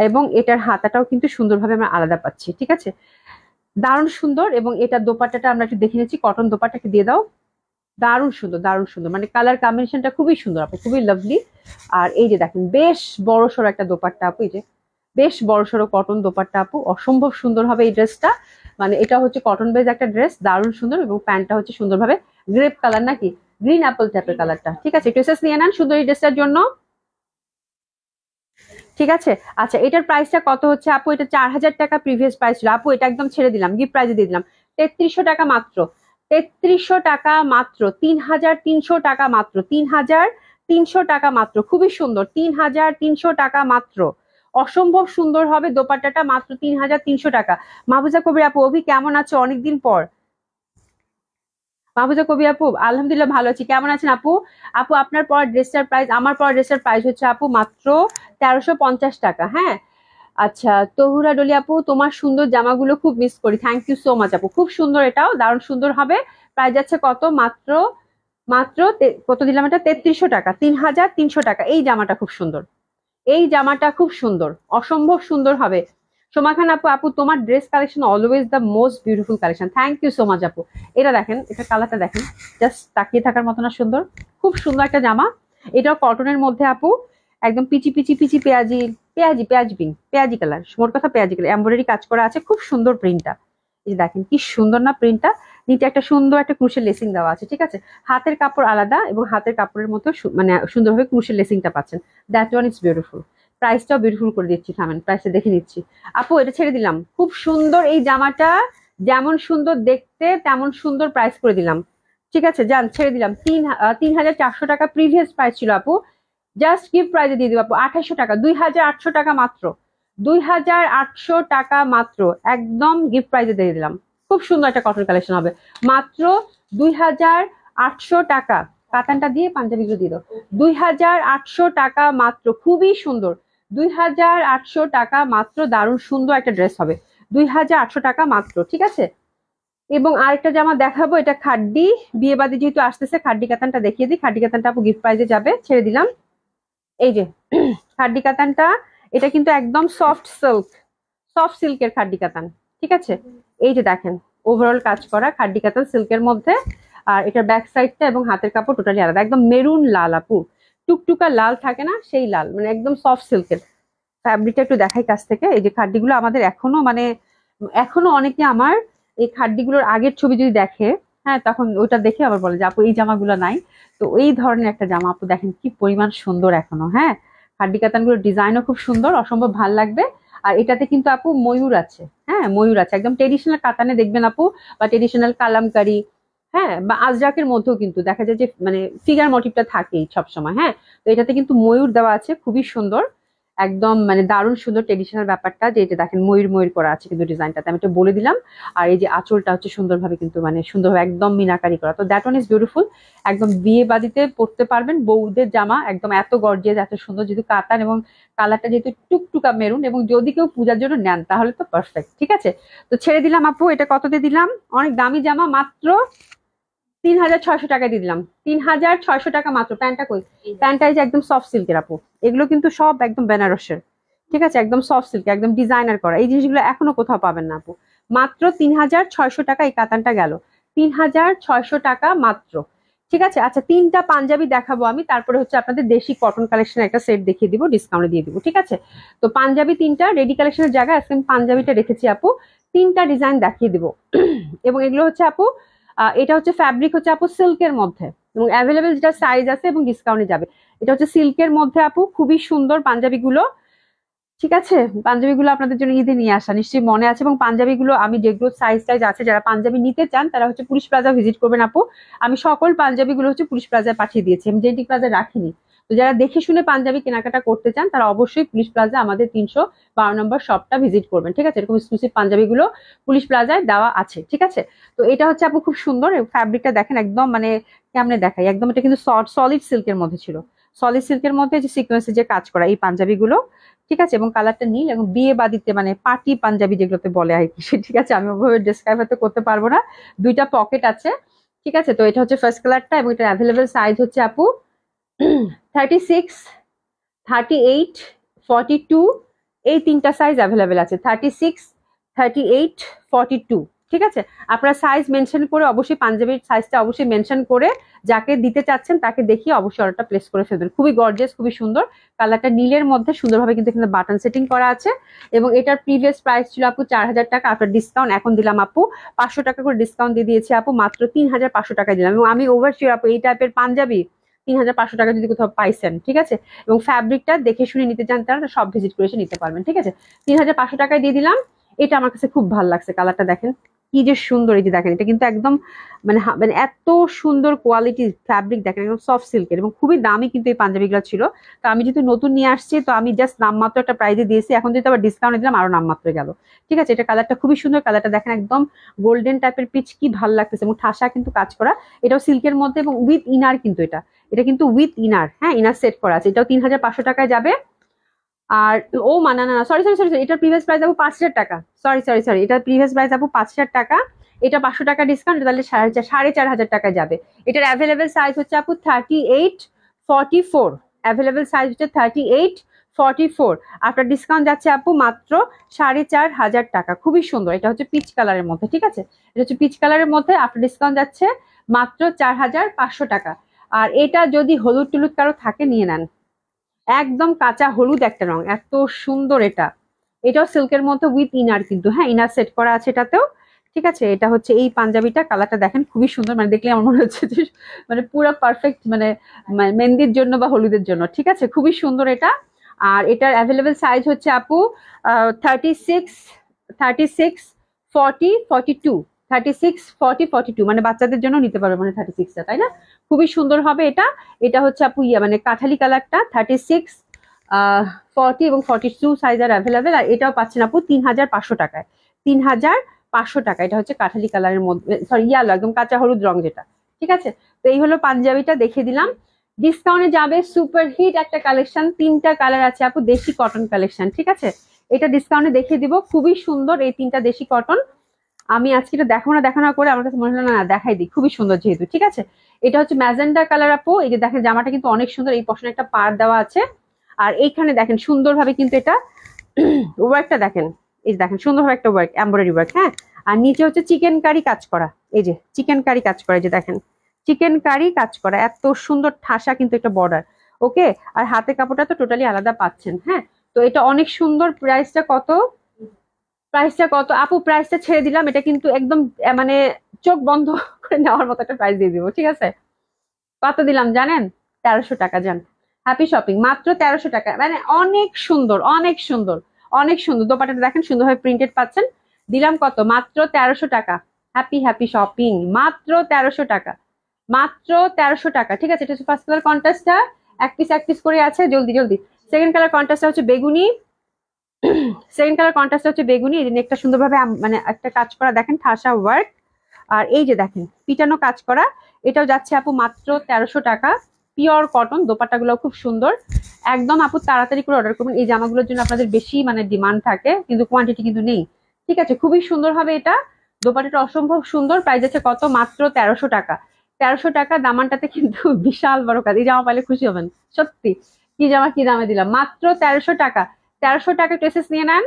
এবং এটার হাতাটাও কিন্তু সুন্দরভাবে আমরা আলাদা পাচ্ছি, ঠিক আছে? দারুণ সুন্দর। এবং এটার দোপাট্টাটা আমরা একটু দেখে নিচ্ছি, কটন দোপাট্টাকে দিয়ে দাও, দারুণ সুন্দর, দারুণ সুন্দর, মানে কালার কম্বিনেশনটা খুবই সুন্দর আপু, খুবই লাভলি। আর এই যে দেখেন বেশ বড় সড়ো একটা দোপাট্টা আপু, এই যে বেশ বড় সড়ো কটন দোপাট্টা আপু, অসম্ভব সুন্দর হবে এই ড্রেসটা। মানে এটা হচ্ছে কটন বেজ একটা ড্রেস, দারুণ সুন্দর, এবং প্যান্টটা হচ্ছে সুন্দরভাবে গ্রেপ কালার, নাকি গ্রিন অ্যাপল টাইপের কালারটা, ঠিক আছে? ড্রেসেস নিয়ে নেন সুন্দর এই ড্রেসটার জন্য, ঠিক আছে? আচ্ছা, এটার প্রাইসটা কত হচ্ছে আপু? এটা 4000 টাকা প্রিভিয়াস প্রাইস ছিল আপু, এটা একদম ছেড়ে দিলাম, গিফট প্রাইজে দিয়ে দিলাম 3300 টাকা মাত্র, 3300 টাকা মাত্র, 3300 টাকা মাত্র, 3300 টাকা মাত্র, খুবই সুন্দর, 3300 টাকা মাত্র, অসম্ভব সুন্দর হবে দোপাট্টাটা, মাত্র 3300 টাকা। মাহফুজা কবির আপু, অভি কেমন আছো? অনেকদিন পর। মাহফুজা কবি আপু, আলহামদুলিল্লাহ ভালো আছি, কেমন আছেন আপু? আপু আপনার পর ড্রেসটার প্রাইস, আমার পর ড্রেসটার প্রাইস হচ্ছে আপু মাত্র 1350 টাকা, হ্যাঁ। আচ্ছা, তহুরা ডলি আপু, তোমার সুন্দর জামাগুলো খুব মিস করি, থ্যাংক ইউ সো মাচ আপু, খুব সুন্দর, এটাও দারুণ সুন্দর হবে। প্রাইস যাচ্ছে কত? মাত্র মাত্র কত দিলাম এটা? 3300 টাকা, 3300 টাকা। এই জামাটা খুব সুন্দর, এই জামাটা খুব সুন্দর, অসম্ভব সুন্দর হবে। সোমা খান আপু, আপু তোমার dress collection always the most beautiful collection, thank you so much আপু। এটা দেখেন, এটা কালারটা দেখেন, জাস্ট তাকিয়ে থাকার মতো না সুন্দর, খুব সুন্দর একটা জামা। এটাও কটনের মধ্যে আপু, একদম পিচি পিচি পিচি পেঁয়াজি, পেঁয়াজি পেঁয়াজি পিঙ্ক, পেঁয়াজি কালার, মোট কথা পেঁয়াজি কালার, এমব্রয়ডারি কাজ করা আছে, খুব সুন্দর প্রিন্টটা। এই যে দেখেন কি সুন্দর না প্রিন্টটা, নিচে একটা সুন্দর একটা ক্রুশের লেসিং দেওয়া আছে, ঠিক আছে? হাতের কাপড় আলাদা, এবং হাতের কাপড়ের মতো মানে সুন্দরভাবে ক্রুশের লেসিংটা পাচ্ছেন, দ্যাট ওয়ান ইজ বিউটিফুল। প্রাইসটাও বিউটিফুল করে দিচ্ছি, থামেন প্রাইসটা দেখে নিচ্ছি। আপু এটা ছেড়ে দিলাম, খুব সুন্দর এই জামাটা, যেমন সুন্দর দেখতে তেমন সুন্দর প্রাইস করে দিলাম, ঠিক আছে? যান, ছেড়ে দিলাম। 3400 টাকা প্রিভিয়াস প্রাইস ছিল আপু, জাস্ট গিফট প্রাইজে দিয়ে দিব আপু 2800 টাকা, 2800 টাকা মাত্র, 2800 টাকা মাত্র, একদম গিফট প্রাইজে দিয়ে দিলাম। খুব সুন্দর একটা কটন কালেকশন হবে, মাত্র 2800 টাকা। কাতানটা দিয়ে পাঞ্জাবিগুলো দিয়ে দাও, 2800 টাকা মাত্র, খুবই সুন্দর, 2800 টাকা মাত্র, দারুণ সুন্দর একটা ড্রেস হবে, 2800 টাকা মাত্র, ঠিক আছে? এবং আরেকটা জামা দেখাবো, এটা খাড্ডি, বিয়ে বাদে যেহেতু আসতেছে, খাড্ডি কাতানটা দেখিয়ে দিই, খাড্ডি কাতানটা আপু গিফট প্রাইজে যাবে, ছেড়ে দিলাম। এই যে খাড্ডি কাতানটা, এটা কিন্তু একদম সফট সিল্ক, সফট সিল্কের খাড্ডি কাতান, ঠিক আছে? এই যে দেখেন ওভারঅল কাজ করা খাড্ডি কাতান সিল্কের মধ্যে। আর এটার ব্যাক সাইডটা এবং হাতের কাপড় টোটালি আলাদা, একদম মেরুন লাল আপু, টুকটুকা লাল থাকে না সেই লাল, মানে একদম সফট সিল্কের। ফ্যাব্রিকটা একটু দেখাই কাছ থেকে, এই যে খাড্ডিগুলো আমাদের এখনো মানে এখনো অনেকে আমার এই খাড্ডিগুলোর আগের ছবি যদি দেখে, হ্যাঁ, তখন ওটা দেখে আবার বলে যে আপু এই জামাগুলো নাই। তো এই ধরনের একটা জামা আপু দেখেন কি পরিমাণ সুন্দর এখনো, হ্যাঁ, খাড্ডি কাতানগুলোর ডিজাইনও খুব সুন্দর, অসম্ভব ভাল লাগবে। আর এটাতে কিন্তু আপু ময়ূর আছে, হ্যাঁ, ময়ূর আছে, একদম ট্রেডিশনাল কাতানে দেখবেন আপু, বা ট্রেডিশনাল কালামকারি, হ্যাঁ, বা আজরাকের মধ্যেও কিন্তু দেখা যায় যে মানে ফিগার মোটিভটা থাকেই সবসময়, হ্যাঁ। তো এটাতে কিন্তু ময়ূর দেওয়া আছে, খুবই সুন্দর, একদম মানে দারুণ সুন্দর ট্রেডিশনাল ব্যাপারটা, যে এটা দেখেন ময়ূর ময়ূর করা আছে কিন্তু ডিজাইনটাতে, আমি একটু বলে দিলাম। আর এই যে আঁচলটা হচ্ছে সুন্দরভাবে কিন্তু মানে সুন্দরভাবে একদম মিনাকারি করা, তো দ্যাট ওয়ান ইজ বিউটিফুল। একদম বিয়ে বাড়িতে পরতে পারবেন, বউদের জামা একদম এত গর্জিয়াস, এত সুন্দর, যেহেতু কাতান এবং কালারটা যেহেতু টুকটুকা মেরুন, এবং যদি কেউ পূজার জন্য নেন তাহলে তো পারফেক্ট, ঠিক আছে। তো ছেড়ে দিলাম আপু, এটা কত দিয়ে দিলাম, অনেক দামি জামা, মাত্র 3600 টাকা দিয়ে দিলাম, 3600 টাকা মাত্র। প্যান্টটা কই, প্যান্টটা এই যে একদম সফট সিল্কের আপু, এগুলো কিন্তু সব একদম বেনারসের, ঠিক আছে, একদম সফট সিল্ক, একদম ডিজাইনার করা, এই জিনিসগুলো এখনো কোথাও পাবেন না আপু। মাত্র 3600 টাকা এই কাতানটা গেল, 3600 টাকা মাত্র, ঠিক আছে। আচ্ছা, তিনটা পাঞ্জাবি দেখাবো আমি, তারপরে হচ্ছে আপনাদের দেশি কটন কালেকশন একটা সেট দেখিয়ে দিব, ডিসকাউন্টে দিয়ে দিব, ঠিক আছে। তো পাঞ্জাবি তিনটা, রেডি কালেকশনের জায়গায় আজকে আমি পাঞ্জাবিটা রেখেছি আপু, তিনটা ডিজাইন দেখিয়ে দিব। এবং এগুলো হচ্ছে আপু, এটা হচ্ছে ফ্যাব্রিক হচ্ছে আপু সিল্কের মধ্যে, এবং অ্যাভেলেবেল যেটা সাইজ আছে এবং ডিসকাউন্টে যাবে। এটা হচ্ছে সিল্কের মধ্যে আপু, খুবই সুন্দর পাঞ্জাবিগুলো, ঠিক আছে। পাঞ্জাবিগুলো আপনাদের জন্য ঈদে নিয়ে আসা নিশ্চয়ই মনে আছে, এবং পাঞ্জাবিগুলো আমি যেগুলো সাইজ টাইজ আছে, যারা পাঞ্জাবি নিতে চান তারা হচ্ছে পুলিশ প্লাজা ভিজিট করবেন আপু। আমি সকল পাঞ্জাবিগুলো হচ্ছে পুলিশ প্লাজায় পাঠিয়ে দিয়েছি, আমি জেন্টিক প্লাজায় রাখিনি। তো যারা দেখে শুনে পাঞ্জাবি কেনাকাটা করতে চান তারা অবশ্যই পুলিশ প্লাজা আমাদের 312 নম্বর শপটা ভিজিট করবেন, ঠিক আছে। এরকম এক্সক্লুসিভ পাঞ্জাবিগুলো পুলিশ প্লাজায় দেওয়া আছে, ঠিক আছে। তো এটা হচ্ছে আপু খুব সুন্দর, ফ্যাব্রিকটা দেখেন একদম মানে কেমনে দেখাই, একদম এটা কিন্তু সলিড সিল্কের মধ্যে ছিল, সলিড সিল্কের মধ্যে যে সিকোয়েন্সে যে কাজ করা এই পাঞ্জাবিগুলো, ঠিক আছে। এবং কালারটা নীল, এবং বিয়ে বাদিতে মানে পার্টি পাঞ্জাবি যেগুলোতে বলে আর কি, ঠিক আছে, আমি ওভাবে ডিসক্রাইব হয়তো করতে পারবো না। দুইটা পকেট আছে, ঠিক আছে। তো এটা হচ্ছে ফার্স্ট কালারটা, এবং এটা অ্যাভেলেবেল সাইজ হচ্ছে আপু 36, 38, 42, এই তিনটা সাইজ অ্যাভেলেবেল আছে, 36, 38, 42, ঠিক আছে। আপনারা সাইজ মেনশন করে অবশ্যই পাঞ্জাবির সাইজটা অবশ্যই মেনশন করে যাকে দিতে চাচ্ছেন তাকে দেখিয়ে অবশ্যই অর্ডারটা প্লেস করে ফেলবেন। খুবই গর্জিয়াস, খুবই সুন্দর, কালারটা নীলের মধ্যে সুন্দরভাবে কিন্তু এখানে বাটন সেটিং করা আছে। এবং এটার প্রিভিয়াস প্রাইস ছিল আপু 4000 টাকা, আপনার ডিসকাউন্ট এখন দিলাম আপু 500 টাকা করে ডিসকাউন্ট দিয়ে দিয়েছি আপু, মাত্র 3500 টাকা দিলাম। এবং আমি ওভারশিওর আপু এই টাইপের পাঞ্জাবি 3500 টাকা যদি কোথাও পাইছেন, ঠিক আছে। এবং ফ্যাব্রিকটা দেখে শুনে নিতে চান তারা সব ভিজিট করে এসে নিতে পারবেন, ঠিক আছে। 3500 টাকায় দিয়ে দিলাম। এটা আমার কাছে খুব ভালো লাগছে, কালারটা দেখেন কি যে সুন্দর, এই যে দেখেন এটা কিন্তু একদম মানে মানে এত সুন্দর কোয়ালিটির ফ্যাব্রিক দেখেন, একদম সফট সিল্কের, এবং খুবই দামি কিন্তু এই পাঞ্জাবিগুলো ছিল। তো আমি যেহেতু নতুন নিয়ে আসছি, তো আমি জাস্ট নামমাত্র একটা প্রাইজে দিয়েছি, এখন যেহেতু আবার ডিসকাউন্ট দিলাম আরো নামমাত্র গেল, ঠিক আছে। এটা কালারটা খুবই সুন্দর, কালারটা দেখেন একদম গোল্ডেন টাইপের পিচ, কি ভালো লাগতেছে, এবং ঠাসা কিন্তু কাজ করা, এটাও সিল্কের মধ্যে, এবং উইথ ইনার কিন্তু এটা, এটা কিন্তু উইথ ইনার, হ্যাঁ, ইনার সেট করা আছে, এটাও 3500 টাকায় যাবে। আর ও মানা না, সরি সরি সরি, এটার প্রিভিয়াস প্রাইস আপু 5000 টাকা, সরি সরি সরি, এটার প্রিভিয়াস প্রাইস আপু 5000 টাকা, এটা 500 টাকা ডিসকাউন্ট, তাহলে 4500 টাকা যাবে। এটার অ্যাভেলেবেল সাইজ হচ্ছে আপু 38, 44, অ্যাভেলেবেল সাইজ হচ্ছে 38, 44, আপনার ডিসকাউন্ট যাচ্ছে আপু মাত্র 4500 টাকা। খুবই সুন্দর, এটা হচ্ছে পিচ কালারের মধ্যে, ঠিক আছে, এটা হচ্ছে পিচ কালারের মধ্যে, আপনার ডিসকাউন্ট যাচ্ছে মাত্র 4500 টাকা। আর এটা যদি হলুদ টুলুদ কারো থাকে নিয়ে নেন, একদম কাঁচা হলুদ একটা রং, এত সুন্দর এটা, এটাও সিল্কের মধ্যে উইথ ইনার কিন্তু, হ্যাঁ, ইনার সেট করা আছে এটাতেও, ঠিক আছে। এটা হচ্ছে এই পাঞ্জাবিটা, কালারটা দেখেন খুবই সুন্দর, মানে দেখলে আমার মনে হচ্ছে যে মানে পুরো পারফেক্ট, মানে মেহেন্দির জন্য বা হলুদের জন্য, ঠিক আছে, খুবই সুন্দর এটা। আর এটার অ্যাভেলেবেল সাইজ হচ্ছে আপু 36, 36, 40, 42, 36, 40, 42, মানে বাচ্চাদের জন্য নিতে পারবে মানে 36টা, তাই না? খুবই সুন্দর হবে এটা। এটা হচ্ছে আপু মানে কাঠালি কালারটা, 36, 40 এবং 42 সাইজ আর অ্যাভেলেবেল। আর এটাও পাচ্ছেন আপু 3500 টাকায়, 3500 টাকা। এটা হচ্ছে কাঠালি কালারের মধ্যে, সরি ইয়ালো, একদম কাঁচা হলুদ রং যেটা, ঠিক আছে। তো এই হলো পাঞ্জাবিটা দেখিয়ে দিলাম। ডিসকাউন্টে যাবে সুপার হিট একটা কালেকশন, তিনটা কালার আছে আপু, দেশি কটন কালেকশন, ঠিক আছে। এটা ডিসকাউন্টে দেখিয়ে দিব, খুবই সুন্দর এই তিনটা দেশি কটন। আমি আজকে এটা দেখানো করে আমার কাছে মনে হলো না দেখাই দিই, খুবই সুন্দর যেহেতু, ঠিক আছে। এটা হচ্ছে ম্যাজেন্ডা কালার আপু, এই যে দেখেন জামাটা কিন্তু অনেক সুন্দর, এই পশনে একটা পাড় দেওয়া আছে। আর এইখানে দেখেন সুন্দরভাবে কিন্তু এটা ওয়ার্কটা দেখেন, এই যে দেখেন সুন্দরভাবে একটা ওয়ার্ক, এমব্রয়ডারি ওয়ার্ক, হ্যাঁ। আর নিচে হচ্ছে চিকেন কারি কাজ করা, এই যে চিকেন কারি কাজ করা, এই যে দেখেন চিকেন কারি কাজ করা, এত সুন্দর ঠাসা কিন্তু একটা বর্ডার, ওকে। আর হাতে কাপড়টা তো টোটালি আলাদা পাচ্ছেন, হ্যাঁ। তো এটা অনেক সুন্দর, প্রাইসটা কত? প্রাইসটা কত আপু? প্রাইসটা ছেড়ে দিলাম, এটা কিন্তু একদম মানে চোখ বন্ধ করে নেওয়ার মতো একটা প্রাইস দিয়ে দিব, ঠিক আছে? কত দিলাম জানেন? 1300 টাকা। যান, হ্যাপি শপিং, মাত্র 1300 টাকা। মানে অনেক সুন্দর, অনেক সুন্দর, অনেক সুন্দর। দোপাট্টাটা দেখেন সুন্দরভাবে প্রিন্টেড পাচ্ছেন। দিলাম কত? মাত্র 1300 টাকা। হ্যাপি হ্যাপি শপিং, মাত্র 1300 টাকা, মাত্র 1300 টাকা। ঠিক আছে, এটা হচ্ছে ফার্স্ট কালার কন্ট্রাস্টটা, এক পিস করে আছে, জলদি জলদি। সেকেন্ড কালার কন্ট্রাস্টটা হচ্ছে বেগুনি, সেকেন্ড কালার কন্ট্রাস্টটা হচ্ছে বেগুনি। এই নেকটা সুন্দরভাবে মানে একটা কাজ করা দেখেন, ঠাসা ওয়ার্ক। আর এই যে দেখেন পিটানো কাজ করা, এটাও যাচ্ছে আপু মাত্র 1300 টাকা। পিওর কটন, দোপাট্টাগুলো খুব সুন্দর। একদম আপু তাড়াতাড়ি করে অর্ডার করবেন, এই জামাগুলোর জন্য আপনাদের বেশি মানে ডিমান্ড থাকে, কিন্তু কোয়ান্টিটি কিন্তু নেই। ঠিক আছে, খুবই সুন্দর হবে এটা। দোপাট্টাটা অসম্ভব সুন্দর। প্রাইস আছে কত? মাত্র 1300 টাকা। 1300 টাকা দামানটাতে কিন্তু বিশাল বড় কাজ। এই জামা পাইলে খুশি হবেন সত্যি। কি জামা, কি দামে দিলাম, মাত্র 1300 টাকা। 1300 টাকা ড্রেসেস নিয়ে নেন।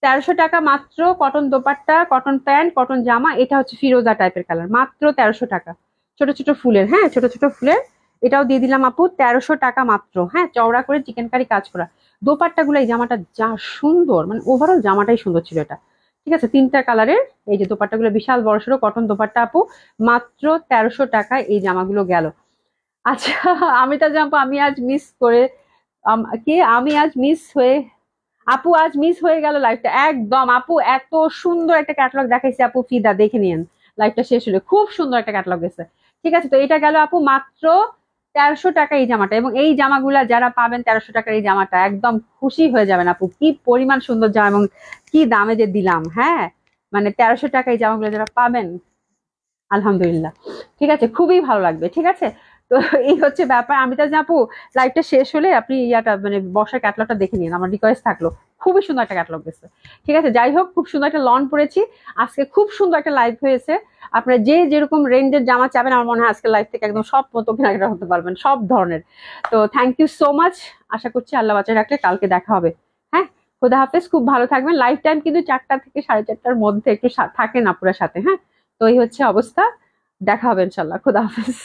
1300 টাকা মাত্র। Cotton dupatta, cotton pant, cotton জামা। এটা হচ্ছে ফিরোজা টাইপের কালার, মাত্র 1300 টাকা। ছোট ছোট ফুলের, হ্যাঁ ছোট ছোট ফুলের। এটাও দিয়ে দিলাম আপু 1300 টাকা মাত্র। হ্যাঁ, চওড়া করে চিকেন কারি কাজ করা দোপাট্টা গুলো। এই জামাটা যা সুন্দর, মানে ওভারঅল জামাটাই সুন্দর ছিল এটা। ঠিক আছে, তিনটা কালারের। এই যে দোপাট্টা গুলো বিশাল বড় সড়ো কটন দোপাট্টা আপু, মাত্র 1300 টাকায় এই জামাগুলো গেল। আচ্ছা, আমি তো জানবো, আমি আজ মিস করে কি আমি আজ মিস হয়ে আপু আজ মিস হয়ে গেল লাইফটা একদম। আপু এত সুন্দর একটা ক্যাটালগ দেখাইছে আপু, ফিদা দেখে নিয়েন। লাইফটা শেষ হলে খুব সুন্দর একটা ক্যাটালগ গেছে। ঠিক আছে, তো এটা গেল আপু মাত্র 1300 টাকা এই জামাটা। এবং এই জামাগুলা যারা পাবেন 1300 টাকার এই জামাটা, একদম খুশি হয়ে যাবেন আপু। কি পরিমাণ সুন্দর জামা, এবং কি দামে যে দিলাম। হ্যাঁ, মানে 1300 টাকা এই জামাগুলো যারা পাবেন, আলহামদুলিল্লাহ। ঠিক আছে, খুবই ভালো লাগবে। ঠিক আছে, তো এই হচ্ছে ব্যাপার। আমি তো আপু লাইভটা শেষ হলে আপনি ইয়াটা মানে বর্ষার ক্যাটলগটা দেখে নিন, আমার রিকোয়েস্ট থাকলো। খুবই সুন্দর একটা ক্যাটলগ গেছে। ঠিক আছে, যাই হোক, খুব সুন্দর একটা লন পড়েছি আজকে, খুব সুন্দর একটা লাইভ হয়েছে। আপনারা যে যেরকম রেঞ্জের জামা চাবেন, আমার মনে হয় আজকে লাইভ থেকে একদম সব মতো কেনাকাটা করতে পারবেন, সব ধরনের। তো থ্যাংক ইউ সো মাচ। আশা করছি আল্লাহ বাঁচায় রাখলে কালকে দেখা হবে। হ্যাঁ, খোদা হাফেজ, খুব ভালো থাকবেন। লাইফ টাইম কিন্তু 4টা থেকে 4:30টার মধ্যে একটু থাকেন আপুরার সাথে। হ্যাঁ, তো এই হচ্ছে অবস্থা। দেখা হবে ইনশাল্লাহ। খোদা হাফেজ।